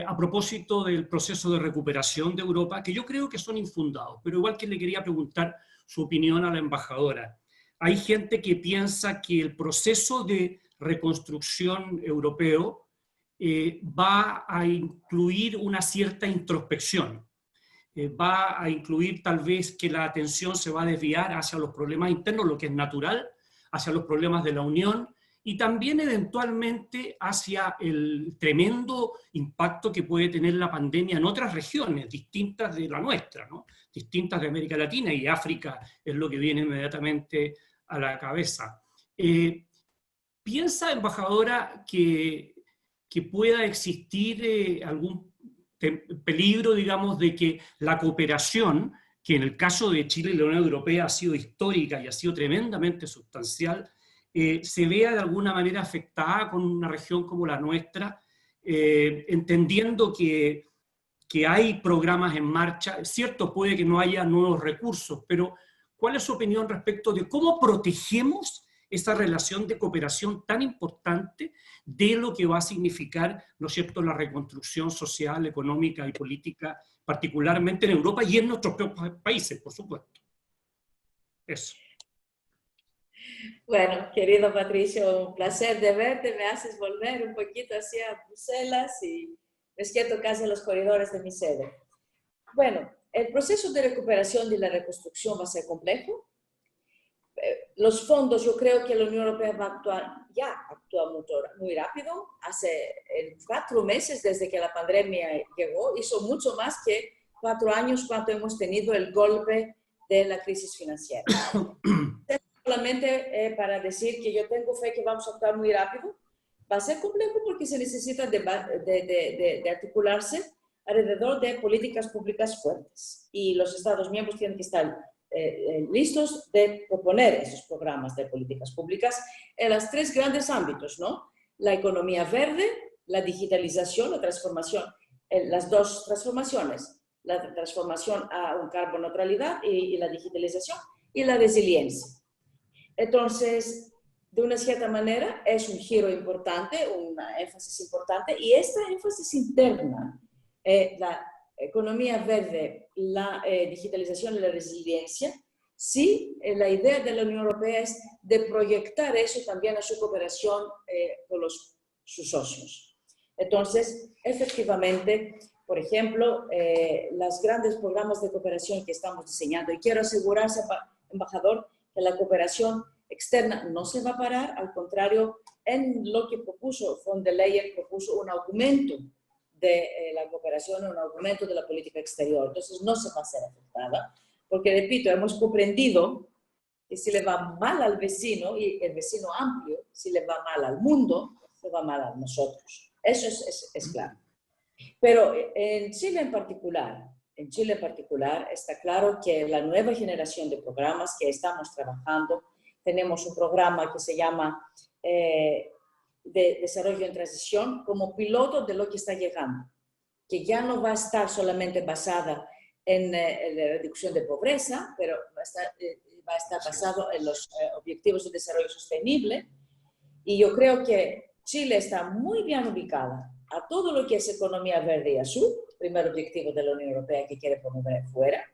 Speaker 4: a propósito del proceso de recuperación de Europa, que yo creo que son infundados, pero igual que le quería preguntar su opinión a la embajadora. Hay gente que piensa que el proceso de reconstrucción europeo va a incluir una cierta introspección, va a incluir tal vez que la atención se va a desviar hacia los problemas internos, lo que es natural, hacia los problemas de la Unión, y también eventualmente hacia el tremendo impacto que puede tener la pandemia en otras regiones distintas de la nuestra, ¿no? Distintas de América Latina, y África es lo que viene inmediatamente a la cabeza. ¿Piensa, embajadora, que pueda existir peligro, digamos, de que la cooperación, que en el caso de Chile y la Unión Europea ha sido histórica y ha sido tremendamente sustancial, se vea de alguna manera afectada con una región como la nuestra, entendiendo que hay programas en marcha. Es cierto, puede que no haya nuevos recursos, pero ¿cuál es su opinión respecto de cómo protegemos esa relación de cooperación tan importante de lo que va a significar, ¿no es cierto?, la reconstrucción social, económica y política, particularmente en Europa y en nuestros propios países, por supuesto? Eso.
Speaker 2: Bueno, querido Patricio, un placer de verte, me haces volver un poquito hacia Bruselas y me siento casi en los corredores de mi sede. Bueno, el proceso de recuperación y la reconstrucción va a ser complejo. Los fondos, yo creo que la Unión Europea va a actuar, ya actúa muy rápido. Hace 4 meses desde que la pandemia llegó, hizo mucho más que 4 años cuando hemos tenido el golpe de la crisis financiera. Solamente para decir que yo tengo fe que vamos a actuar muy rápido. Va a ser complejo porque se necesita de articularse alrededor de políticas públicas fuertes. Y los Estados miembros tienen que estar listos de proponer esos programas de políticas públicas en los 3 grandes ámbitos, ¿no? La economía verde, la digitalización, la transformación, las 2 transformaciones, la transformación a un carbono neutralidad y la digitalización y la resiliencia. Entonces, de una cierta manera, es un giro importante, una énfasis importante, y esta énfasis interna, la economía verde, la digitalización y la resiliencia, sí, la idea de la Unión Europea es de proyectar eso también a su cooperación con sus socios. Entonces, efectivamente, por ejemplo, los grandes programas de cooperación que estamos diseñando, y quiero asegurarse, embajador, que la cooperación externa no se va a parar, al contrario, en lo que propuso von der Leyen, propuso un aumento de la cooperación, un aumento de la política exterior. Entonces no se va a ser afectada, porque repito, hemos comprendido que si le va mal al vecino, y el vecino amplio, si le va mal al mundo, le va mal a nosotros. Eso es claro. Pero en Chile en particular, está claro que la nueva generación de programas que estamos trabajando, tenemos un programa que se llama de desarrollo en transición como piloto de lo que está llegando, que ya no va a estar solamente basada en la reducción de pobreza, pero va a estar basado en los objetivos de desarrollo sostenible. Y yo creo que Chile está muy bien ubicada a todo lo que es economía verde y azul, primer objetivo de la Unión Europea que quiere promover fuera,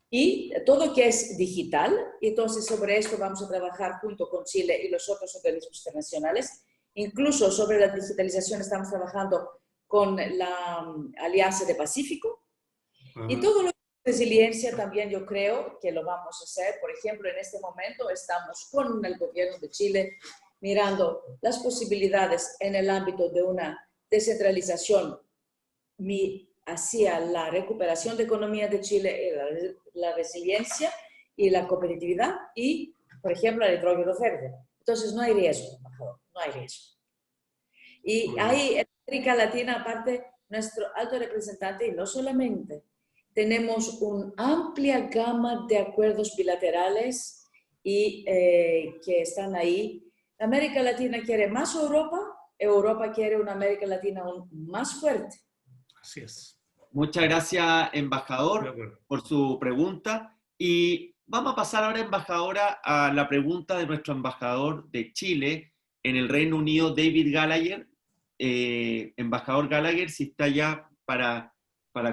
Speaker 2: y todo lo que es digital. Y entonces sobre esto vamos a trabajar junto con Chile y los otros organismos internacionales. Incluso sobre la digitalización estamos trabajando con la Alianza de Pacífico. Y todo lo que es resiliencia también yo creo que lo vamos a hacer. Por ejemplo, en este momento estamos con el gobierno de Chile mirando las posibilidades en el ámbito de una descentralización hacia la recuperación de economía de Chile, la resiliencia y la competitividad y, por ejemplo, el hidrógeno verde. Entonces no hay riesgo, no hay riesgo. Y ahí en América Latina, aparte, nuestro alto representante, y no solamente, tenemos una amplia gama de acuerdos bilaterales y que están ahí. América Latina quiere más Europa, Europa quiere una América Latina aún más fuerte.
Speaker 4: Así es.
Speaker 1: Muchas gracias, embajador, por su pregunta. Y vamos a pasar ahora, embajadora, a la pregunta de nuestro embajador de Chile en el Reino Unido, David Gallagher. Embajador Gallagher, si está ya para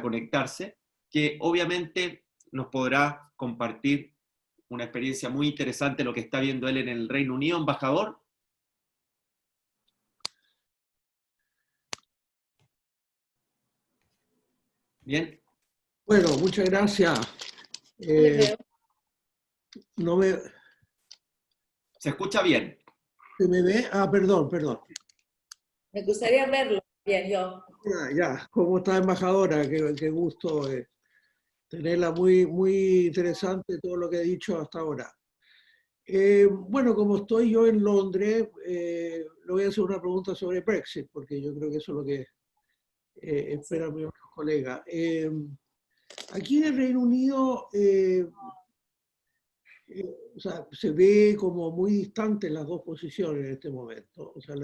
Speaker 1: conectarse, que obviamente nos podrá compartir una experiencia muy interesante lo que está viendo él en el Reino Unido. Embajador. Bien.
Speaker 5: Bueno, muchas gracias. No me...
Speaker 1: ¿Se escucha bien?
Speaker 5: ¿Se me ve? Ah, perdón.
Speaker 2: Me gustaría verlo bien, yo.
Speaker 5: Ya. ¿Cómo está, embajadora? Qué gusto tenerla, muy interesante todo lo que ha dicho hasta ahora. Bueno, como estoy yo en Londres, le voy a hacer una pregunta sobre Brexit, porque yo creo que eso es lo que espera mi otro colega. Aquí en el Reino Unido o sea, se ve como muy distantes las dos posiciones en este momento. O sea,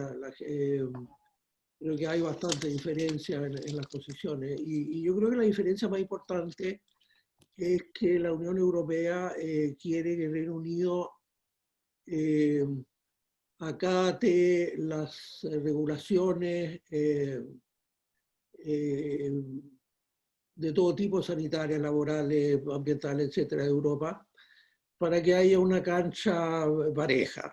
Speaker 5: creo que hay bastante diferencia en las posiciones. Y yo creo que la diferencia más importante es que la Unión Europea quiere que el Reino Unido acate las regulaciones de todo tipo, sanitarias, laborales, ambientales, etcétera, de Europa, para que haya una cancha pareja.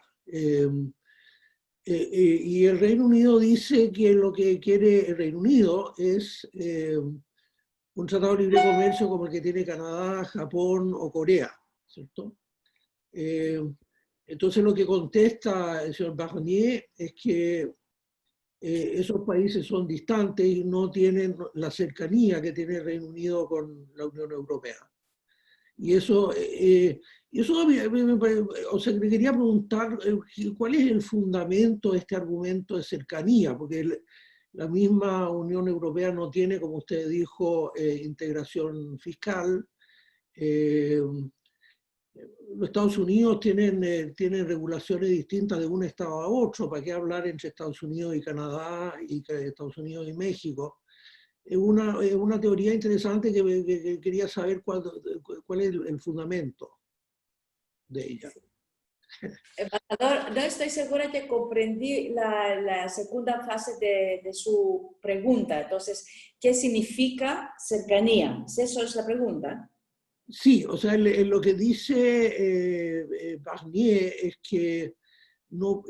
Speaker 5: Y el Reino Unido dice que lo que quiere el Reino Unido es un tratado de libre comercio como el que tiene Canadá, Japón o Corea, ¿cierto? Entonces lo que contesta el señor Barnier es que esos países son distantes y no tienen la cercanía que tiene el Reino Unido con la Unión Europea. Y eso, o sea, me quería preguntar cuál es el fundamento de este argumento de cercanía, porque la misma Unión Europea no tiene, como usted dijo, integración fiscal. Los Estados Unidos tienen regulaciones distintas de un estado a otro. ¿Para qué hablar entre Estados Unidos y Canadá y Estados Unidos y México? Es una teoría interesante que quería saber cuál es el fundamento de ella.
Speaker 2: Embajador, no estoy segura que comprendí la segunda fase de su pregunta. Entonces, ¿qué significa cercanía? ¿Eso es la pregunta?
Speaker 5: Sí, o sea, lo que dice Barnier es que no,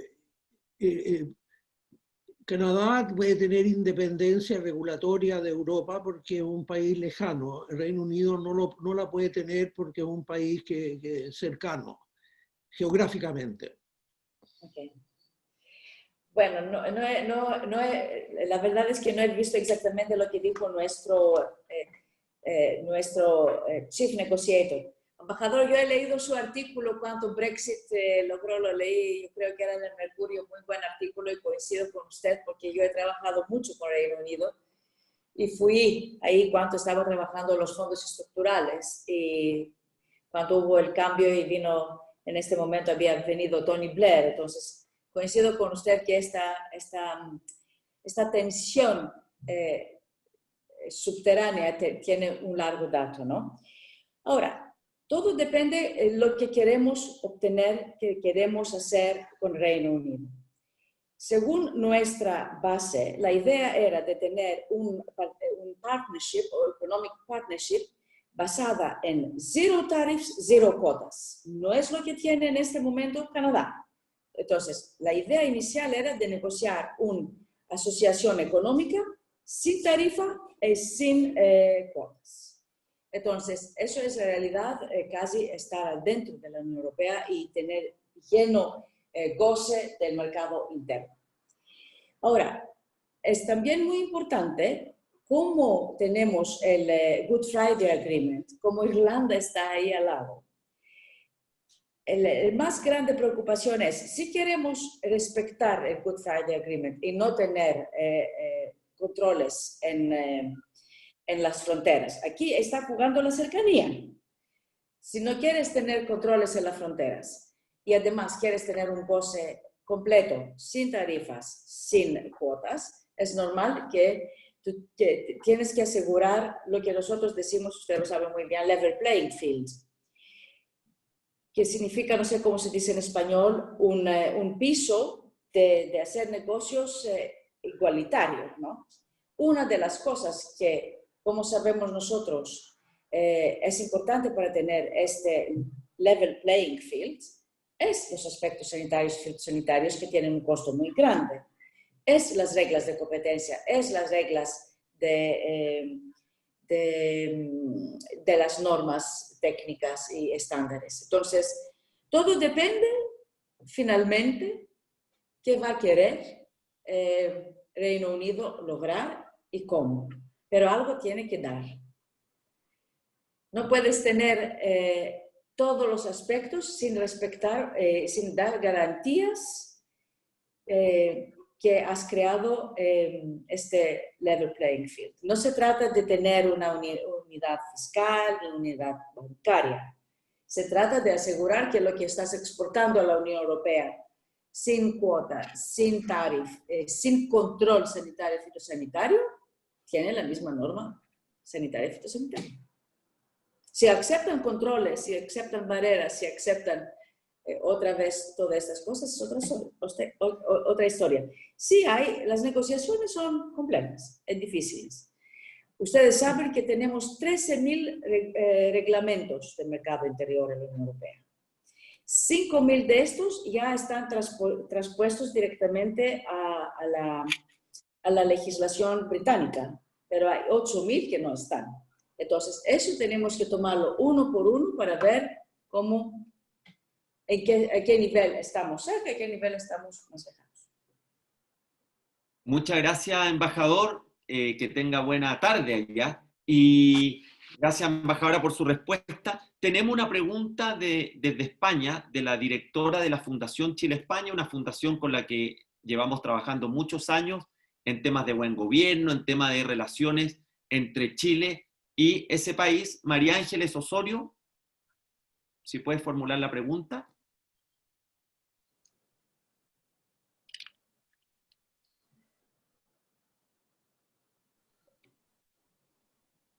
Speaker 5: Canadá puede tener independencia regulatoria de Europa porque es un país lejano. El Reino Unido no la puede tener porque es un país que es cercano, geográficamente.
Speaker 2: Okay. Bueno, la verdad es que no he visto exactamente lo que dijo nuestro chief negotiator. Embajador, yo he leído su artículo cuando Brexit logró, lo leí, yo creo que era en el Mercurio, muy buen artículo, y coincido con usted porque yo he trabajado mucho con Reino Unido y fui ahí cuando estaba trabajando los fondos estructurales y cuando hubo el cambio y vino, en este momento había venido Tony Blair. Entonces coincido con usted que esta tensión subterránea tiene un largo dato, ¿no? Ahora, todo depende de lo que queremos obtener, que queremos hacer con Reino Unido. Según nuestra base, la idea era de tener un partnership o economic partnership basada en zero tariffs, zero quotas. No es lo que tiene en este momento Canadá. Entonces, la idea inicial era de negociar una asociación económica sin tarifa y sin cuotas. Entonces, eso es en realidad casi estar dentro de la Unión Europea y tener lleno goce del mercado interno. Ahora, es también muy importante cómo tenemos el Good Friday Agreement, como Irlanda está ahí al lado. La más grande preocupación es, si queremos respetar el Good Friday Agreement y no tener controles en las fronteras, aquí está jugando la cercanía. Si no quieres tener controles en las fronteras y además quieres tener un goce completo, sin tarifas, sin cuotas, es normal que tú tienes que asegurar lo que nosotros decimos, usted lo sabe muy bien, level playing field, que significa, no sé cómo se dice en español, un piso de hacer negocios igualitarios, ¿no? Una de las cosas que, como sabemos nosotros, es importante para tener este level playing field es los aspectos sanitarios que tienen un costo muy grande. Es las reglas de competencia, es las reglas de las normas técnicas y estándares. Entonces, todo depende, finalmente, qué va a querer Reino Unido lograr y cómo. Pero algo tiene que dar. No puedes tener todos los aspectos sin respetar, sin dar garantías que has creado este level playing field. No se trata de tener una unidad fiscal ni unidad bancaria. Se trata de asegurar que lo que estás exportando a la Unión Europea sin cuota, sin tarifa, sin control sanitario y fitosanitario, tiene la misma norma sanitaria y fitosanitaria. Si aceptan controles, si aceptan barreras, si aceptan otra vez todas estas cosas, es otra historia. Sí hay, las negociaciones son complejas, difíciles. Ustedes saben que tenemos 13.000 reglamentos del mercado interior en la Unión Europea. 5.000 de estos ya están transpuestos directamente a la legislación británica, pero hay 8.000 que no están. Entonces, eso tenemos que tomarlo uno por uno para ver cómo, a qué nivel estamos cerca y a qué nivel estamos más lejanos.
Speaker 1: Muchas gracias, embajador. Que tenga buena tarde allá. Y gracias, embajadora, por su respuesta. Tenemos una pregunta desde España, de la directora de la Fundación Chile-España, una fundación con la que llevamos trabajando muchos años en temas de buen gobierno, en temas de relaciones entre Chile y ese país. María Ángeles Osorio, si puedes formular la pregunta.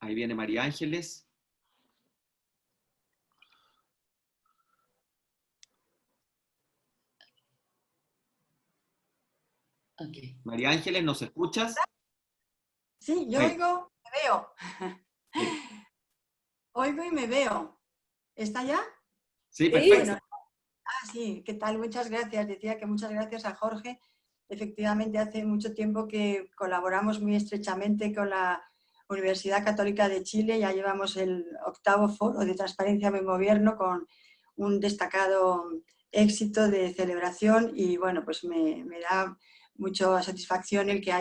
Speaker 1: Ahí viene María Ángeles.
Speaker 2: Okay.
Speaker 1: María Ángeles, ¿nos escuchas?
Speaker 6: Sí, yo oigo, me veo.
Speaker 1: Sí.
Speaker 6: Oigo y me veo. ¿Está ya?
Speaker 1: Sí, perfecto.
Speaker 6: Bueno, sí, ¿qué tal? Muchas gracias. Decía que muchas gracias a Jorge. Efectivamente, hace mucho tiempo que colaboramos muy estrechamente con la Universidad Católica de Chile. Ya llevamos el 8º foro de transparencia en gobierno con un destacado éxito de celebración y bueno, pues me da mucha satisfacción el que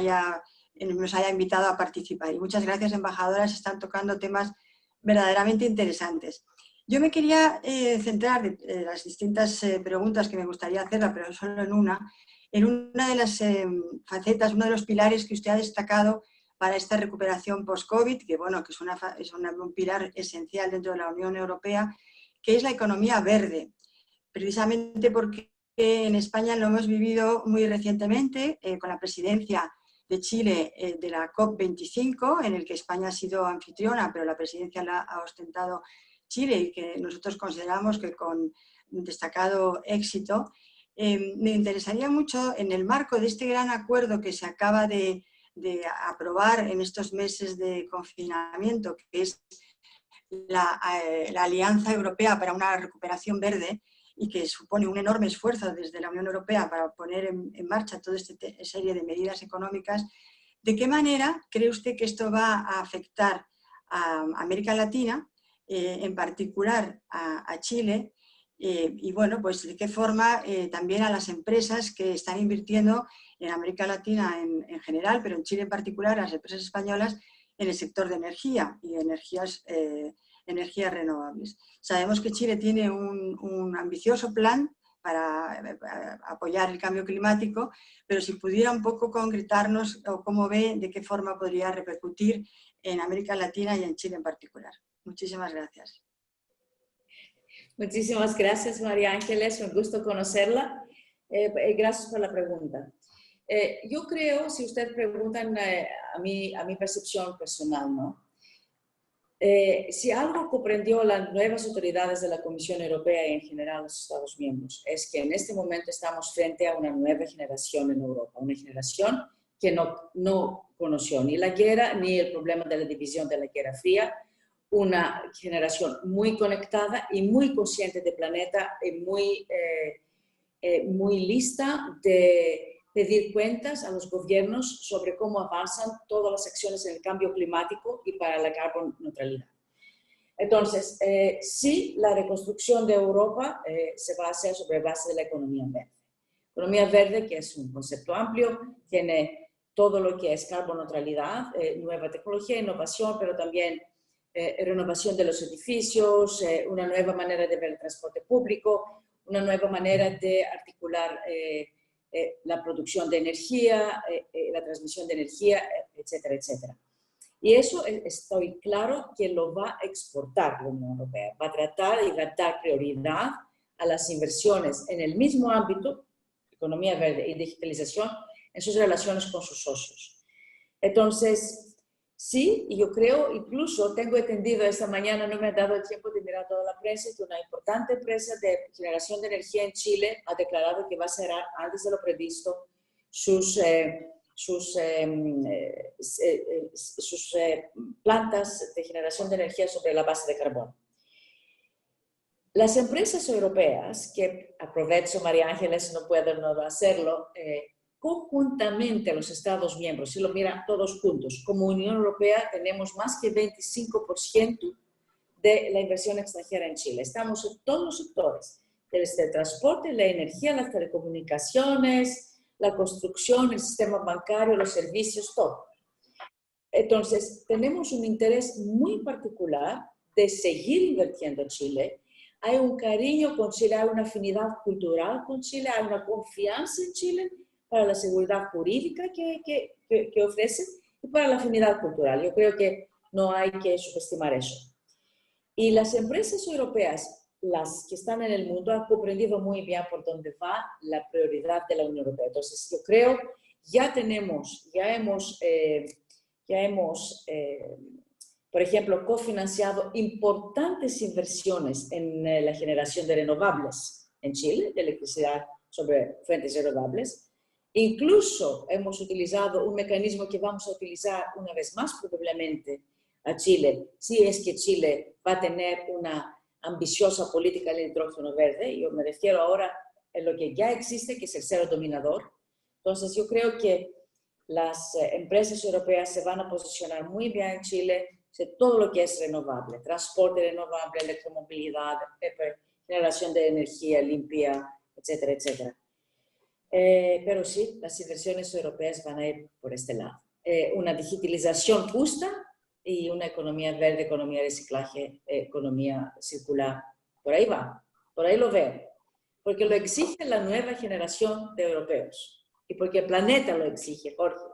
Speaker 6: nos haya invitado a participar. Y muchas gracias, embajadoras, están tocando temas verdaderamente interesantes. Yo me quería centrar en las distintas preguntas que me gustaría hacerla, pero solo en una de las facetas, uno de los pilares que usted ha destacado para esta recuperación post-COVID, que bueno, que es un pilar esencial dentro de la Unión Europea, que es la economía verde. Precisamente porque en España lo hemos vivido muy recientemente con la presidencia de Chile de la COP25, en el que España ha sido anfitriona, pero la presidencia la ha ostentado Chile y que nosotros consideramos que con destacado éxito. Me interesaría mucho, en el marco de este gran acuerdo que se acaba de aprobar en estos meses de confinamiento, que es la Alianza Europea para una Recuperación Verde, y que supone un enorme esfuerzo desde la Unión Europea para poner en marcha toda esta serie de medidas económicas. ¿De qué manera cree usted que esto va a afectar a América Latina, en particular a Chile? Y bueno, pues de qué forma también a las empresas que están invirtiendo en América Latina en general, pero en Chile en particular, a las empresas españolas en el sector de energía y energías renovables. Sabemos que Chile tiene un ambicioso plan para apoyar el cambio climático, pero si pudiera un poco concretarnos o cómo ve, de qué forma podría repercutir en América Latina y en Chile en particular. Muchísimas gracias.
Speaker 2: Muchísimas gracias, María Ángeles, un gusto conocerla. Gracias por la pregunta. Yo creo, si ustedes preguntan a mi percepción personal, ¿no? Si algo comprendió las nuevas autoridades de la Comisión Europea y en general los Estados miembros, es que en este momento estamos frente a una nueva generación en Europa, una generación que no conoció ni la guerra ni el problema de la división de la Guerra Fría, una generación muy conectada y muy consciente del planeta y muy lista de pedir cuentas a los gobiernos sobre cómo avanzan todas las acciones en el cambio climático y para la carbon neutralidad. Entonces, sí, la reconstrucción de Europa se va a hacer sobre base de la economía verde. Economía verde, que es un concepto amplio, tiene todo lo que es carbon neutralidad, nueva tecnología, innovación, pero también renovación de los edificios, una nueva manera de ver el transporte público, una nueva manera de articular la producción de energía, la transmisión de energía, etcétera, etcétera. Y eso estoy claro que lo va a exportar la Unión Europea. Va a tratar y va a dar prioridad a las inversiones en el mismo ámbito, economía verde y digitalización, en sus relaciones con sus socios. Entonces, sí, y yo creo, incluso tengo entendido esta mañana, no me ha dado el tiempo de mirar toda la prensa, que una importante empresa de generación de energía en Chile ha declarado que va a cerrar antes de lo previsto sus plantas de generación de energía sobre la base de carbón. Las empresas europeas, que aprovecho, María Ángeles, no puedo no hacerlo, conjuntamente los Estados miembros, si lo miran todos juntos, como Unión Europea tenemos más que 25% de la inversión extranjera en Chile. Estamos en todos los sectores, desde el transporte, la energía, las telecomunicaciones, la construcción, el sistema bancario, los servicios, todo. Entonces, tenemos un interés muy particular de seguir invirtiendo en Chile. Hay un cariño con Chile, hay una afinidad cultural con Chile, hay una confianza en Chile para la seguridad jurídica que ofrece y para la afinidad cultural. Yo creo que no hay que subestimar eso. Y las empresas europeas, las que están en el mundo, han comprendido muy bien por dónde va la prioridad de la Unión Europea. Entonces, yo creo, ya hemos, por ejemplo, cofinanciado importantes inversiones en la generación de renovables en Chile, de electricidad sobre fuentes renovables. Incluso hemos utilizado un mecanismo que vamos a utilizar una vez más probablemente a Chile, si es que Chile va a tener una ambiciosa política del hidrógeno verde. Yo me refiero ahora a lo que ya existe, que es el cero dominador. Entonces yo creo que las empresas europeas se van a posicionar muy bien en Chile de todo lo que es renovable, transporte renovable, electromovilidad, generación de energía limpia, etcétera, etcétera. Pero sí, las inversiones europeas van a ir por este lado. Una digitalización justa y una economía verde, economía de reciclaje, economía circular. Por ahí va, por ahí lo veo. Porque lo exige la nueva generación de europeos. Y porque el planeta lo exige, Jorge.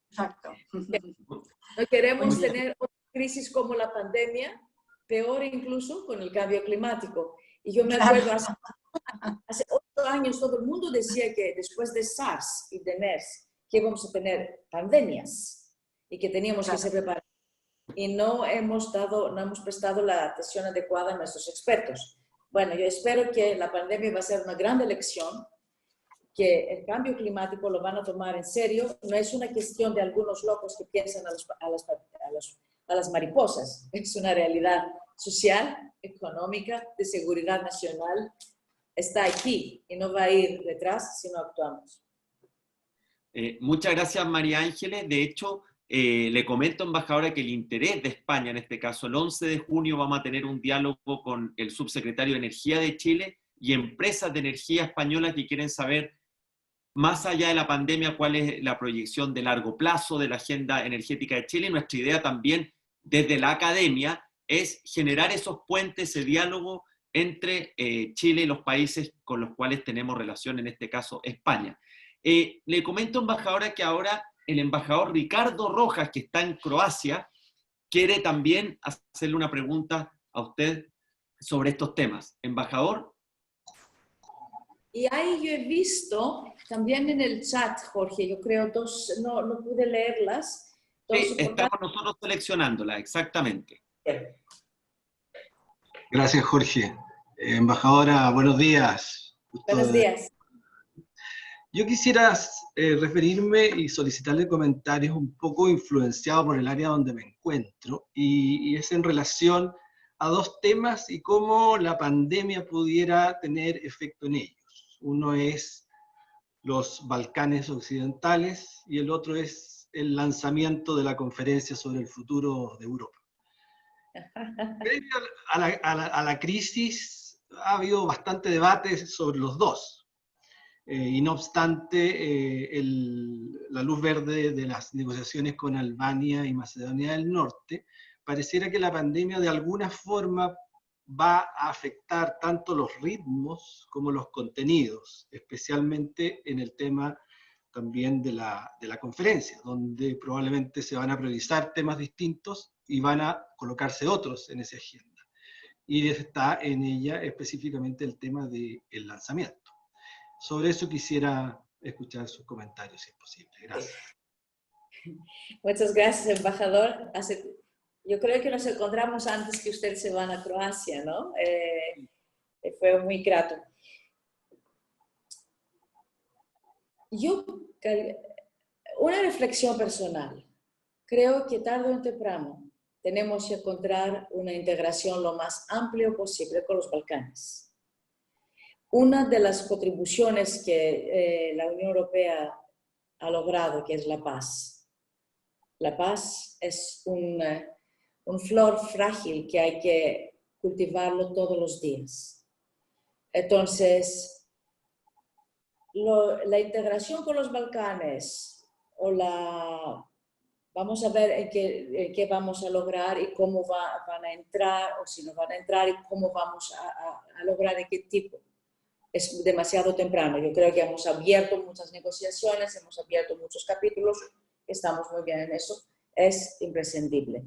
Speaker 6: Exacto.
Speaker 2: No queremos tener otra crisis como la pandemia, peor incluso con el cambio climático. Y yo me acuerdo, hace 8 años todo el mundo decía que después de SARS y de MERS, que íbamos a tener pandemias y que teníamos que ser preparados. Y no hemos prestado la atención adecuada a nuestros expertos. Bueno, yo espero que la pandemia va a ser una gran lección, que el cambio climático lo van a tomar en serio. No es una cuestión de algunos locos que piensan a las mariposas. Es una realidad social, económica, de seguridad nacional. Está aquí y no va a ir detrás si no actuamos.
Speaker 1: Muchas gracias, María Ángeles. De hecho, le comento, embajadora, que el interés de España, en este caso, el 11 de junio vamos a tener un diálogo con el subsecretario de Energía de Chile y empresas de energía españolas que quieren saber, más allá de la pandemia, cuál es la proyección de largo plazo de la agenda energética de Chile. Y nuestra idea también, desde la academia, es generar esos puentes, ese diálogo entre Chile y los países con los cuales tenemos relación, en este caso España. Le comento, embajadora, que ahora el embajador Ricardo Rojas, que está en Croacia, quiere también hacerle una pregunta a usted sobre estos temas. Embajador.
Speaker 2: Y ahí yo he visto también en el chat, Jorge, yo creo no pude leerlas.
Speaker 1: Sí, estamos nosotros seleccionándolas, exactamente.
Speaker 7: Gracias, Jorge. Embajadora, buenos días.
Speaker 2: Buenos días.
Speaker 7: Yo quisiera referirme y solicitarle comentarios un poco influenciados por el área donde me encuentro, y es en relación a 2 temas y cómo la pandemia pudiera tener efecto en ellos. Uno es los Balcanes occidentales y el otro es el lanzamiento de la conferencia sobre el futuro de Europa. Previo a la crisis ha habido bastante debate sobre los dos. Y no obstante, la luz verde de las negociaciones con Albania y Macedonia del Norte, pareciera que la pandemia de alguna forma va a afectar tanto los ritmos como los contenidos, especialmente en el tema también de la conferencia, donde probablemente se van a priorizar temas distintos y van a colocarse otros en esa agenda. Y está en ella específicamente el tema del lanzamiento. Sobre eso quisiera escuchar sus comentarios, si es posible. Gracias.
Speaker 2: Muchas gracias, embajador. Yo creo que nos encontramos antes que usted se va a Croacia, ¿no? Fue muy grato. Una reflexión personal. Creo que tarde o temprano tenemos que encontrar una integración lo más amplia posible con los Balcanes. Una de las contribuciones que la Unión Europea ha logrado, que es la paz. La paz es un flor frágil que hay que cultivarlo todos los días. Entonces, la integración con los Balcanes, vamos a ver en qué vamos a lograr y cómo van a entrar, o si no van a entrar y cómo vamos a lograr en qué tipo. Es demasiado temprano. Yo creo que hemos abierto muchas negociaciones, hemos abierto muchos capítulos, estamos muy bien en eso, es imprescindible.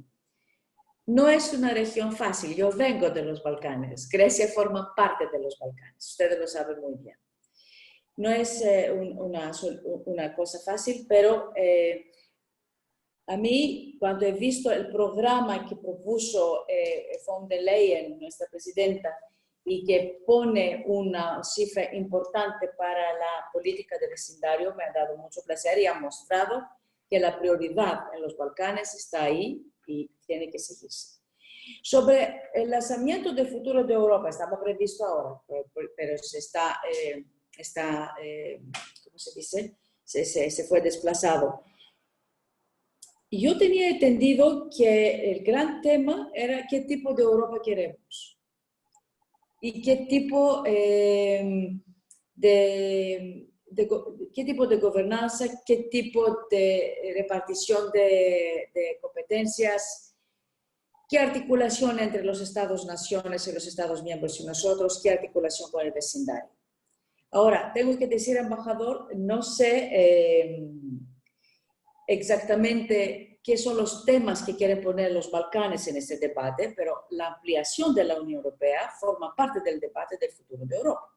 Speaker 2: No es una región fácil, yo vengo de los Balcanes, Grecia forma parte de los Balcanes, ustedes lo saben muy bien. No es una cosa fácil, pero a mí, cuando he visto el programa que propuso von der Leyen, nuestra presidenta, y que pone una cifra importante para la política de vecindario, me ha dado mucho placer y ha mostrado que la prioridad en los Balcanes está ahí y tiene que seguirse. Sobre el lanzamiento del futuro de Europa, estaba previsto ahora, pero ¿cómo se dice? Se fue desplazado. Yo tenía entendido que el gran tema era qué tipo de Europa queremos y qué tipo de gobernanza, qué tipo de repartición de competencias, qué articulación entre los Estados-naciones y los Estados miembros y nosotros, qué articulación con el vecindario. Ahora, tengo que decir, embajador, no sé exactamente qué son los temas que quieren poner los Balcanes en este debate, pero la ampliación de la Unión Europea forma parte del debate del futuro de Europa.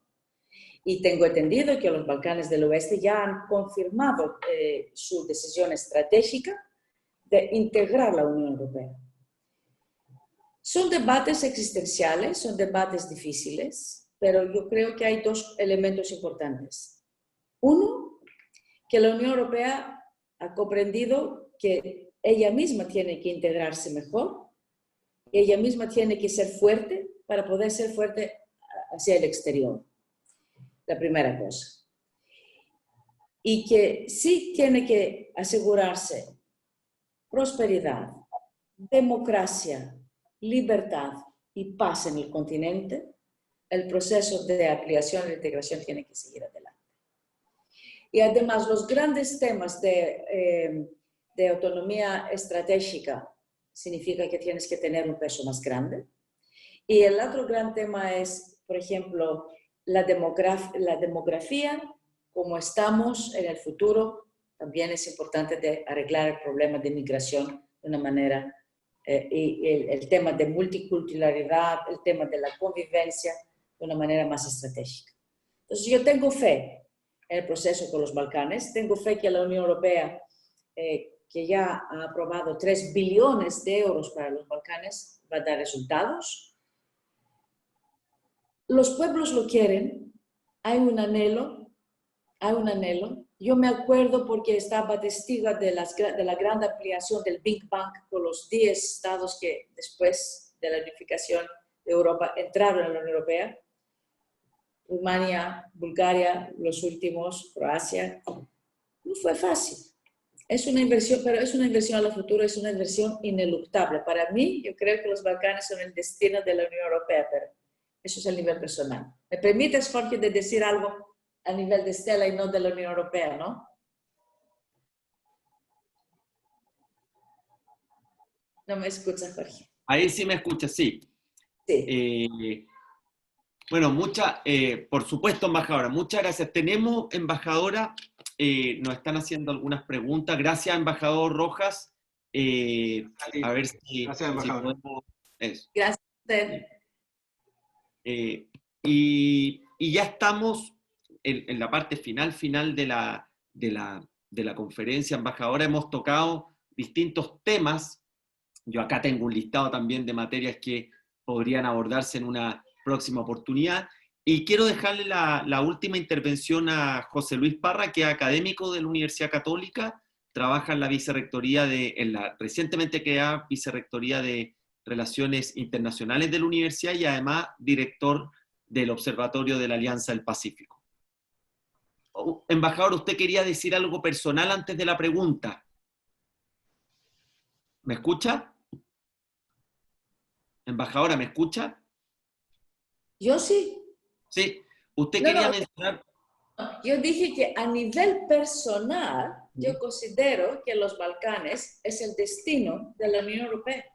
Speaker 2: Y tengo entendido que los Balcanes del Oeste ya han confirmado su decisión estratégica de integrar la Unión Europea. Son debates existenciales, son debates difíciles, pero yo creo que hay dos elementos importantes. Uno, que la Unión Europea ha comprendido que ella misma tiene que integrarse mejor, ella misma tiene que ser fuerte para poder ser fuerte hacia el exterior. La primera cosa. Y que sí tiene que asegurarse prosperidad, democracia, libertad y paz en el continente, el proceso de ampliación e integración tiene que seguir adelante. Y además los grandes temas de autonomía estratégica significa que tienes que tener un peso más grande. Y el otro gran tema es, por ejemplo, la demografía, como estamos en el futuro, también es importante de arreglar el problema de migración de una manera, y el tema de multiculturalidad, el tema de la convivencia de una manera más estratégica. Entonces yo tengo fe en el proceso con los Balcanes, tengo fe que la Unión Europea, que ya ha aprobado 3 billones de euros para los Balcanes, va a dar resultados. Los pueblos lo quieren, hay un anhelo. Yo me acuerdo porque estaba testigo de la gran ampliación del Big Bang con los 10 estados que después de la unificación de Europa entraron en la Unión Europea. Rumania, Bulgaria, los últimos, Croacia. No fue fácil. Es una inversión, pero es una inversión a la futura, es una inversión ineluctable. Para mí, yo creo que los Balcanes son el destino de la Unión Europea, pero eso es a nivel personal. ¿Me permites, Jorge, de decir algo a nivel de Stella y no de la Unión Europea, no? No me escuchas, Jorge.
Speaker 1: Ahí sí me escucha, sí.
Speaker 2: Sí.
Speaker 1: Bueno, por supuesto, embajadora, muchas gracias. Tenemos, embajadora, nos están haciendo algunas preguntas. Gracias, embajador Rojas. A ver si
Speaker 7: Gracias, embajador.
Speaker 1: podemos... Eso.
Speaker 2: Gracias a usted.
Speaker 1: Y ya estamos en la parte final de la conferencia, embajadora. Hemos tocado distintos temas. Yo acá tengo un listado también de materias que podrían abordarse en una próxima oportunidad. Y quiero dejarle la última intervención a José Luis Parra, que es académico de la Universidad Católica, trabaja en la vicerrectoría en la recientemente creada vicerrectoría de Relaciones Internacionales de la universidad y además director del Observatorio de la Alianza del Pacífico. Embajador, ¿usted quería decir algo personal antes de la pregunta? ¿Me escucha? Embajadora, ¿me escucha?
Speaker 2: Yo sí.
Speaker 1: Sí. Usted
Speaker 2: No,
Speaker 1: quería
Speaker 2: no.
Speaker 1: mencionar...
Speaker 2: Yo dije que a nivel personal, yo considero que los Balcanes es el destino de la Unión Europea.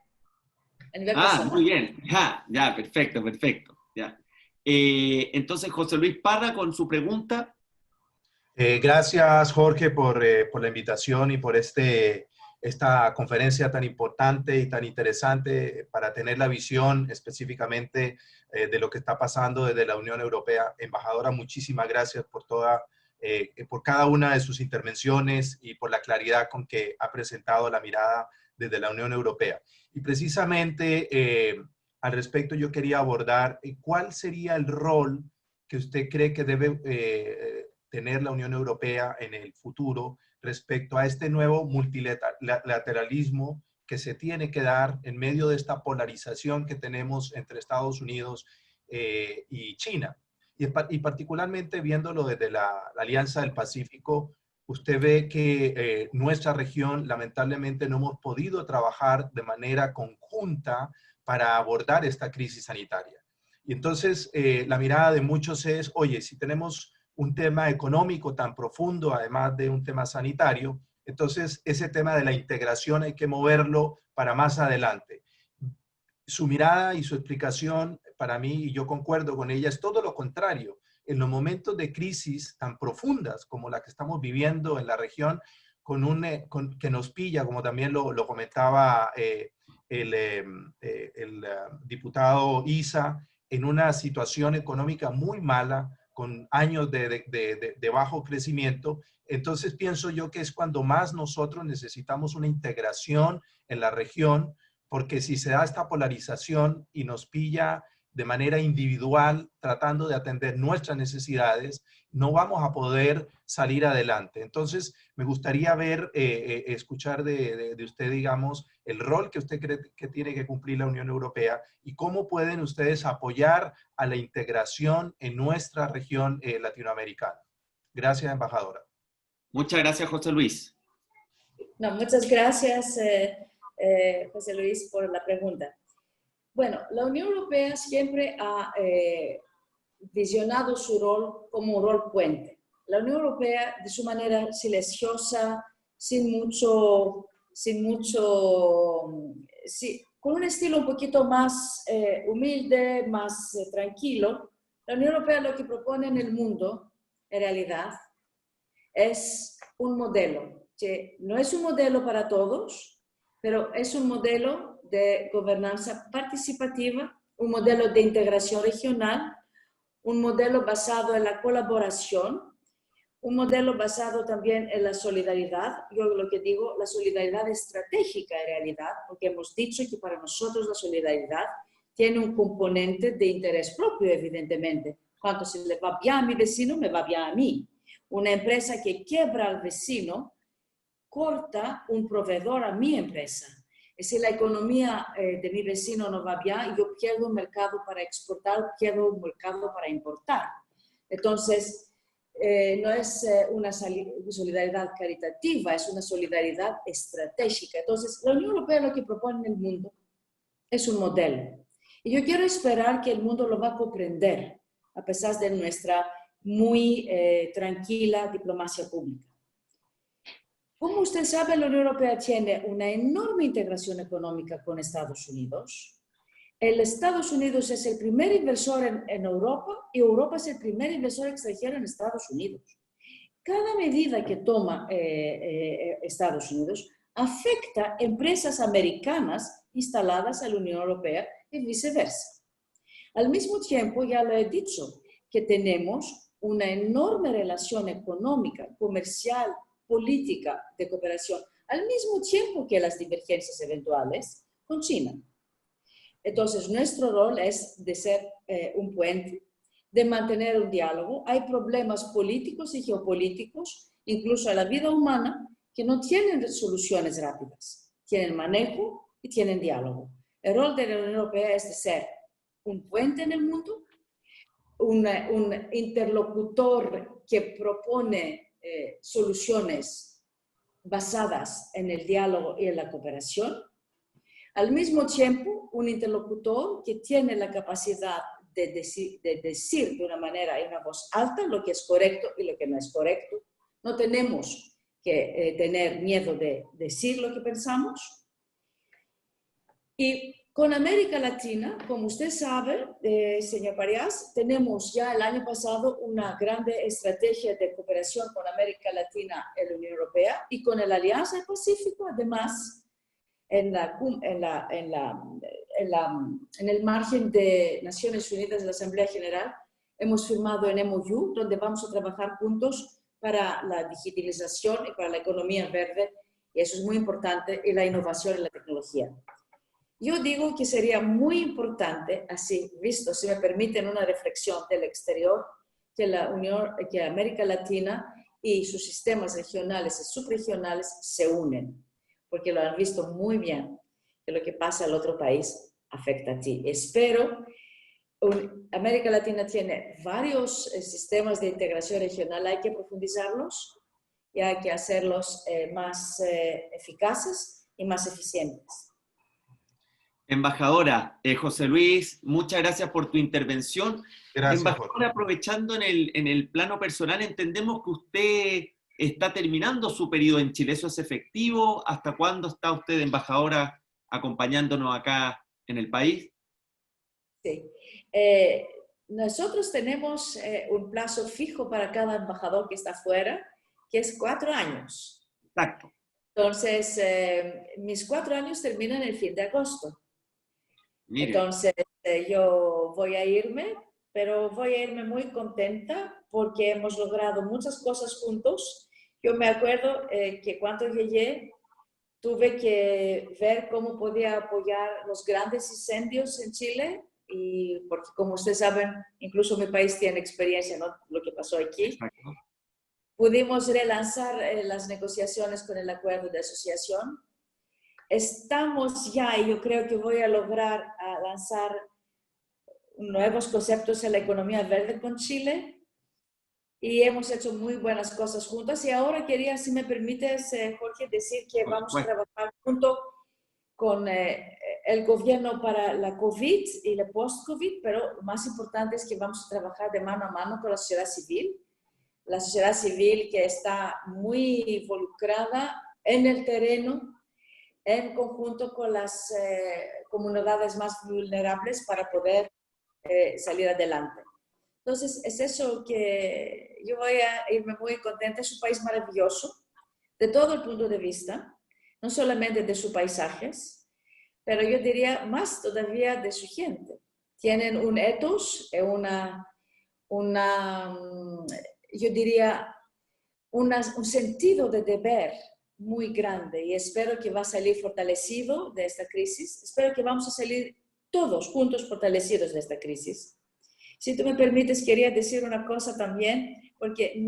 Speaker 2: A nivel personal.
Speaker 1: Muy bien. Ya, perfecto. Ya. Entonces, José Luis Parra, con su pregunta.
Speaker 8: Gracias, Jorge, por la invitación y por esta conferencia tan importante y tan interesante para tener la visión específicamente de lo que está pasando desde la Unión Europea. Embajadora, muchísimas gracias por cada una de sus intervenciones y por la claridad con que ha presentado la mirada desde la Unión Europea. Y precisamente al respecto yo quería abordar cuál sería el rol que usted cree que debe tener la Unión Europea en el futuro respecto a este nuevo multilateralismo que se tiene que dar en medio de esta polarización que tenemos entre Estados Unidos y China. Y particularmente viéndolo desde la Alianza del Pacífico, usted ve que nuestra región lamentablemente no hemos podido trabajar de manera conjunta para abordar esta crisis sanitaria. Y entonces la mirada de muchos es, oye, si tenemos un tema económico tan profundo, además de un tema sanitario, entonces ese tema de la integración hay que moverlo para más adelante. Su mirada y su explicación para mí, y yo concuerdo con ella, es todo lo contrario. En los momentos de crisis tan profundas como la que estamos viviendo en la región, que nos pilla, como también lo comentaba el diputado Isa, en una situación económica muy mala, con años de bajo crecimiento, entonces pienso yo que es cuando más nosotros necesitamos una integración en la región, porque si se da esta polarización y nos pilla de manera individual, tratando de atender nuestras necesidades, no vamos a poder salir adelante. Entonces, me gustaría escuchar de usted, digamos, el rol que usted cree que tiene que cumplir la Unión Europea y cómo pueden ustedes apoyar a la integración en nuestra región latinoamericana. Gracias, embajadora.
Speaker 1: Muchas gracias, José Luis.
Speaker 2: No, muchas gracias, José Luis, por la pregunta. Bueno, la Unión Europea siempre ha visionado su rol como un rol puente. La Unión Europea, de su manera silenciosa, con un estilo un poquito más humilde, más tranquilo, la Unión Europea lo que propone en el mundo, en realidad, es un modelo, que no es un modelo para todos, pero es un modelo de gobernanza participativa, un modelo de integración regional, un modelo basado en la colaboración, un modelo basado también en la solidaridad. Yo lo que digo, la solidaridad estratégica en realidad, porque hemos dicho que para nosotros la solidaridad tiene un componente de interés propio, evidentemente. Cuando se le va bien a mi vecino, me va bien a mí. Una empresa que quiebra al vecino, corta un proveedor a mi empresa. Y si la economía de mi vecino no va bien, yo pierdo un mercado para exportar, pierdo un mercado para importar. Entonces, no es una solidaridad caritativa, es una solidaridad estratégica. Entonces, la Unión Europea lo que propone en el mundo es un modelo. Y yo quiero esperar que el mundo lo va a comprender, a pesar de nuestra muy tranquila diplomacia pública. Como usted sabe, la Unión Europea tiene una enorme integración económica con Estados Unidos. Estados Unidos es el primer inversor en Europa y Europa es el primer inversor extranjero en Estados Unidos. Cada medida que toma Estados Unidos afecta a empresas americanas instaladas en la Unión Europea y viceversa. Al mismo tiempo, ya lo he dicho, que tenemos una enorme relación económica, comercial, política de cooperación, al mismo tiempo que las divergencias eventuales con China. Entonces, nuestro rol es de ser un puente, de mantener un diálogo. Hay problemas políticos y geopolíticos, incluso a la vida humana, que no tienen soluciones rápidas. Tienen manejo y tienen diálogo. El rol de la Unión Europea es de ser un puente en el mundo, un interlocutor que propone soluciones basadas en el diálogo y en la cooperación. Al mismo tiempo, un interlocutor que tiene la capacidad de decir de una manera y una voz alta lo que es correcto y lo que no es correcto. No tenemos que tener miedo de decir lo que pensamos. Y con América Latina, como usted sabe, señor Parias, tenemos ya el año pasado una grande estrategia de cooperación con América Latina en la Unión Europea y con la Alianza del Pacífico, además, en el margen de Naciones Unidas de la Asamblea General, hemos firmado en MOU, donde vamos a trabajar juntos para la digitalización y para la economía verde, y eso es muy importante, y la innovación y la tecnología. Yo digo que sería muy importante, así visto, si me permiten una reflexión del exterior, que América Latina y sus sistemas regionales y subregionales se unen, porque lo han visto muy bien, que lo que pasa al otro país afecta a ti. Espero, América Latina tiene varios sistemas de integración regional, hay que profundizarlos y hay que hacerlos más eficaces y más eficientes.
Speaker 1: Embajadora, José Luis, muchas gracias por tu intervención.
Speaker 8: Gracias,
Speaker 1: Embajadora,
Speaker 8: Jorge.
Speaker 1: aprovechando en el plano personal, entendemos que usted está terminando su periodo en Chile. ¿Eso es efectivo? ¿Hasta cuándo está usted, embajadora, acompañándonos acá en el país?
Speaker 2: Sí. Nosotros tenemos un plazo fijo para cada embajador que está fuera, que es 4 años.
Speaker 1: Exacto.
Speaker 2: Entonces, mis 4 años terminan el fin de agosto.
Speaker 1: Mire.
Speaker 2: Entonces, yo voy a irme, pero voy a irme muy contenta porque hemos logrado muchas cosas juntos. Yo me acuerdo que cuando llegué, tuve que ver cómo podía apoyar los grandes incendios en Chile, y porque como ustedes saben, incluso mi país tiene experiencia, ¿no? Lo que pasó aquí.
Speaker 1: Exacto.
Speaker 2: Pudimos relanzar las negociaciones con el acuerdo de asociación. Estamos ya, y yo creo que voy a lograr lanzar nuevos conceptos en la economía verde con Chile, y hemos hecho muy buenas cosas juntas. Y ahora quería, si me permites, Jorge, decir que vamos a trabajar junto con el gobierno para la COVID y la post-COVID, pero lo más importante es que vamos a trabajar de mano a mano con la sociedad civil. La sociedad civil que está muy involucrada en el terreno, en conjunto con las comunidades más vulnerables para poder salir adelante. Entonces, es eso que yo voy a irme muy contenta. Es un país maravilloso, de todo el punto de vista, no solamente de sus paisajes, pero yo diría más todavía de su gente. Tienen un ethos, yo diría, un sentido de deber muy grande, y espero que va a salir fortalecido de esta crisis. Espero que vamos a salir todos juntos fortalecidos de esta crisis. Si tú me permites, quería decir una cosa también, porque yo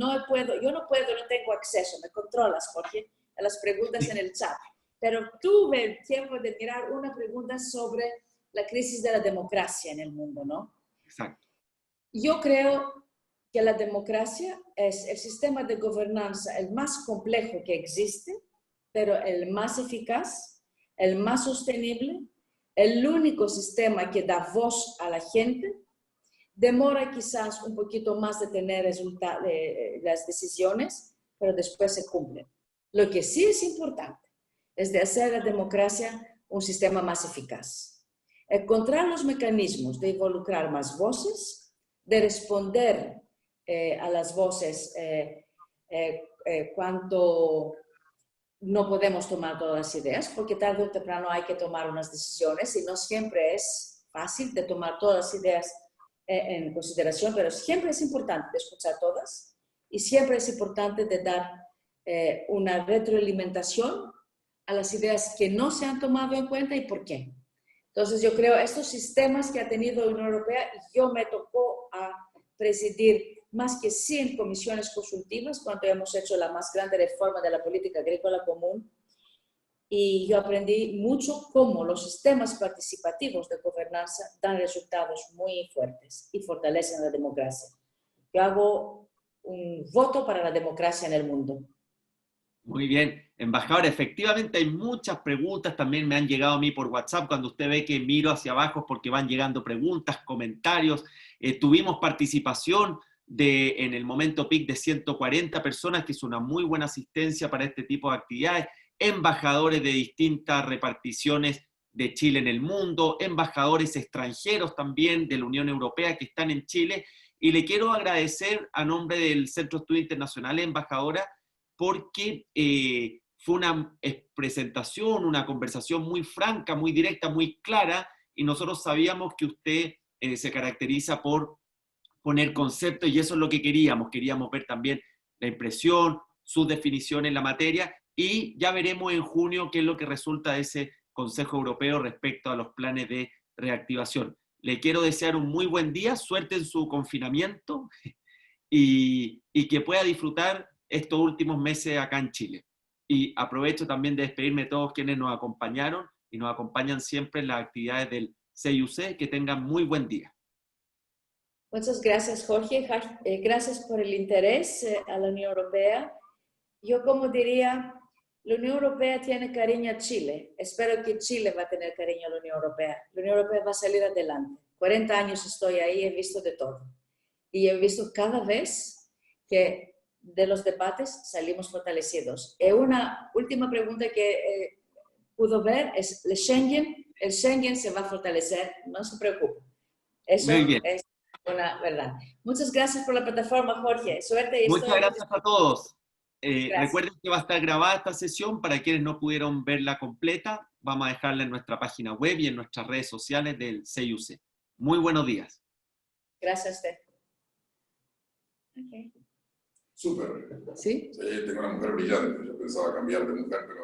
Speaker 2: no tengo acceso, me controlas, Jorge, a las preguntas en el chat, pero tuve el tiempo de mirar una pregunta sobre la crisis de la democracia en el mundo, ¿no?
Speaker 1: Exacto.
Speaker 2: Yo creo que la democracia es el sistema de gobernanza el más complejo que existe, pero el más eficaz, el más sostenible, el único sistema que da voz a la gente. Demora quizás un poquito más de tener las decisiones, pero después se cumplen. Lo que sí es importante es de hacer la democracia un sistema más eficaz. encontrar los mecanismos de involucrar más voces, de responder a las voces cuando no podemos tomar todas las ideas, porque tarde o temprano hay que tomar unas decisiones y no siempre es fácil de tomar todas las ideas en consideración, pero siempre es importante escuchar todas y siempre es importante de dar una retroalimentación a las ideas que no se han tomado en cuenta y por qué. Entonces yo creo estos sistemas que ha tenido la Unión Europea, yo me tocó a presidir más que 100 comisiones consultivas cuando hemos hecho la más grande reforma de la política agrícola común, y yo aprendí mucho cómo los sistemas participativos de gobernanza dan resultados muy fuertes y fortalecen la democracia. Yo hago un voto para la democracia en el mundo.
Speaker 1: Muy bien, embajadora, efectivamente hay muchas preguntas, también me han llegado a mí por WhatsApp, cuando usted ve que miro hacia abajo porque van llegando preguntas, comentarios, tuvimos participación en el momento PIC de 140 personas, que es una muy buena asistencia para este tipo de actividades, embajadores de distintas reparticiones de Chile en el mundo, embajadores extranjeros también de la Unión Europea que están en Chile, y le quiero agradecer a nombre del Centro de Estudios Internacionales, embajadora, porque fue una presentación, una conversación muy franca, muy directa, muy clara, y nosotros sabíamos que usted se caracteriza por poner conceptos, y eso es lo que queríamos ver también la impresión, sus definiciones en la materia, y ya veremos en junio qué es lo que resulta de ese Consejo Europeo respecto a los planes de reactivación. Le quiero desear un muy buen día, suerte en su confinamiento, y que pueda disfrutar estos últimos meses acá en Chile. Y aprovecho también de despedirme de todos quienes nos acompañaron y nos acompañan siempre en las actividades del CIUC. Que tengan muy buen día.
Speaker 2: Muchas gracias, Jorge. Gracias por el interés a la Unión Europea. Yo como diría, la Unión Europea tiene cariño a Chile. Espero que Chile va a tener cariño a la Unión Europea. La Unión Europea va a salir adelante. 40 años estoy ahí, he visto de todo. Y he visto cada vez que de los debates salimos fortalecidos. Y una última pregunta que pudo ver es el Schengen se va a fortalecer, no se preocupe. Eso es una verdad. Muchas gracias por la plataforma, Jorge. Suerte.
Speaker 1: Muchas gracias a todos. Recuerden que va a estar grabada esta sesión para quienes no pudieron verla completa. Vamos a dejarla en nuestra página web y en nuestras redes sociales del CIUC. Muy buenos días.
Speaker 2: Gracias a usted. Okay.
Speaker 9: Súper.
Speaker 2: ¿Sí?
Speaker 9: Sí, tengo una mujer brillante. Yo pensaba cambiar de mujer, pero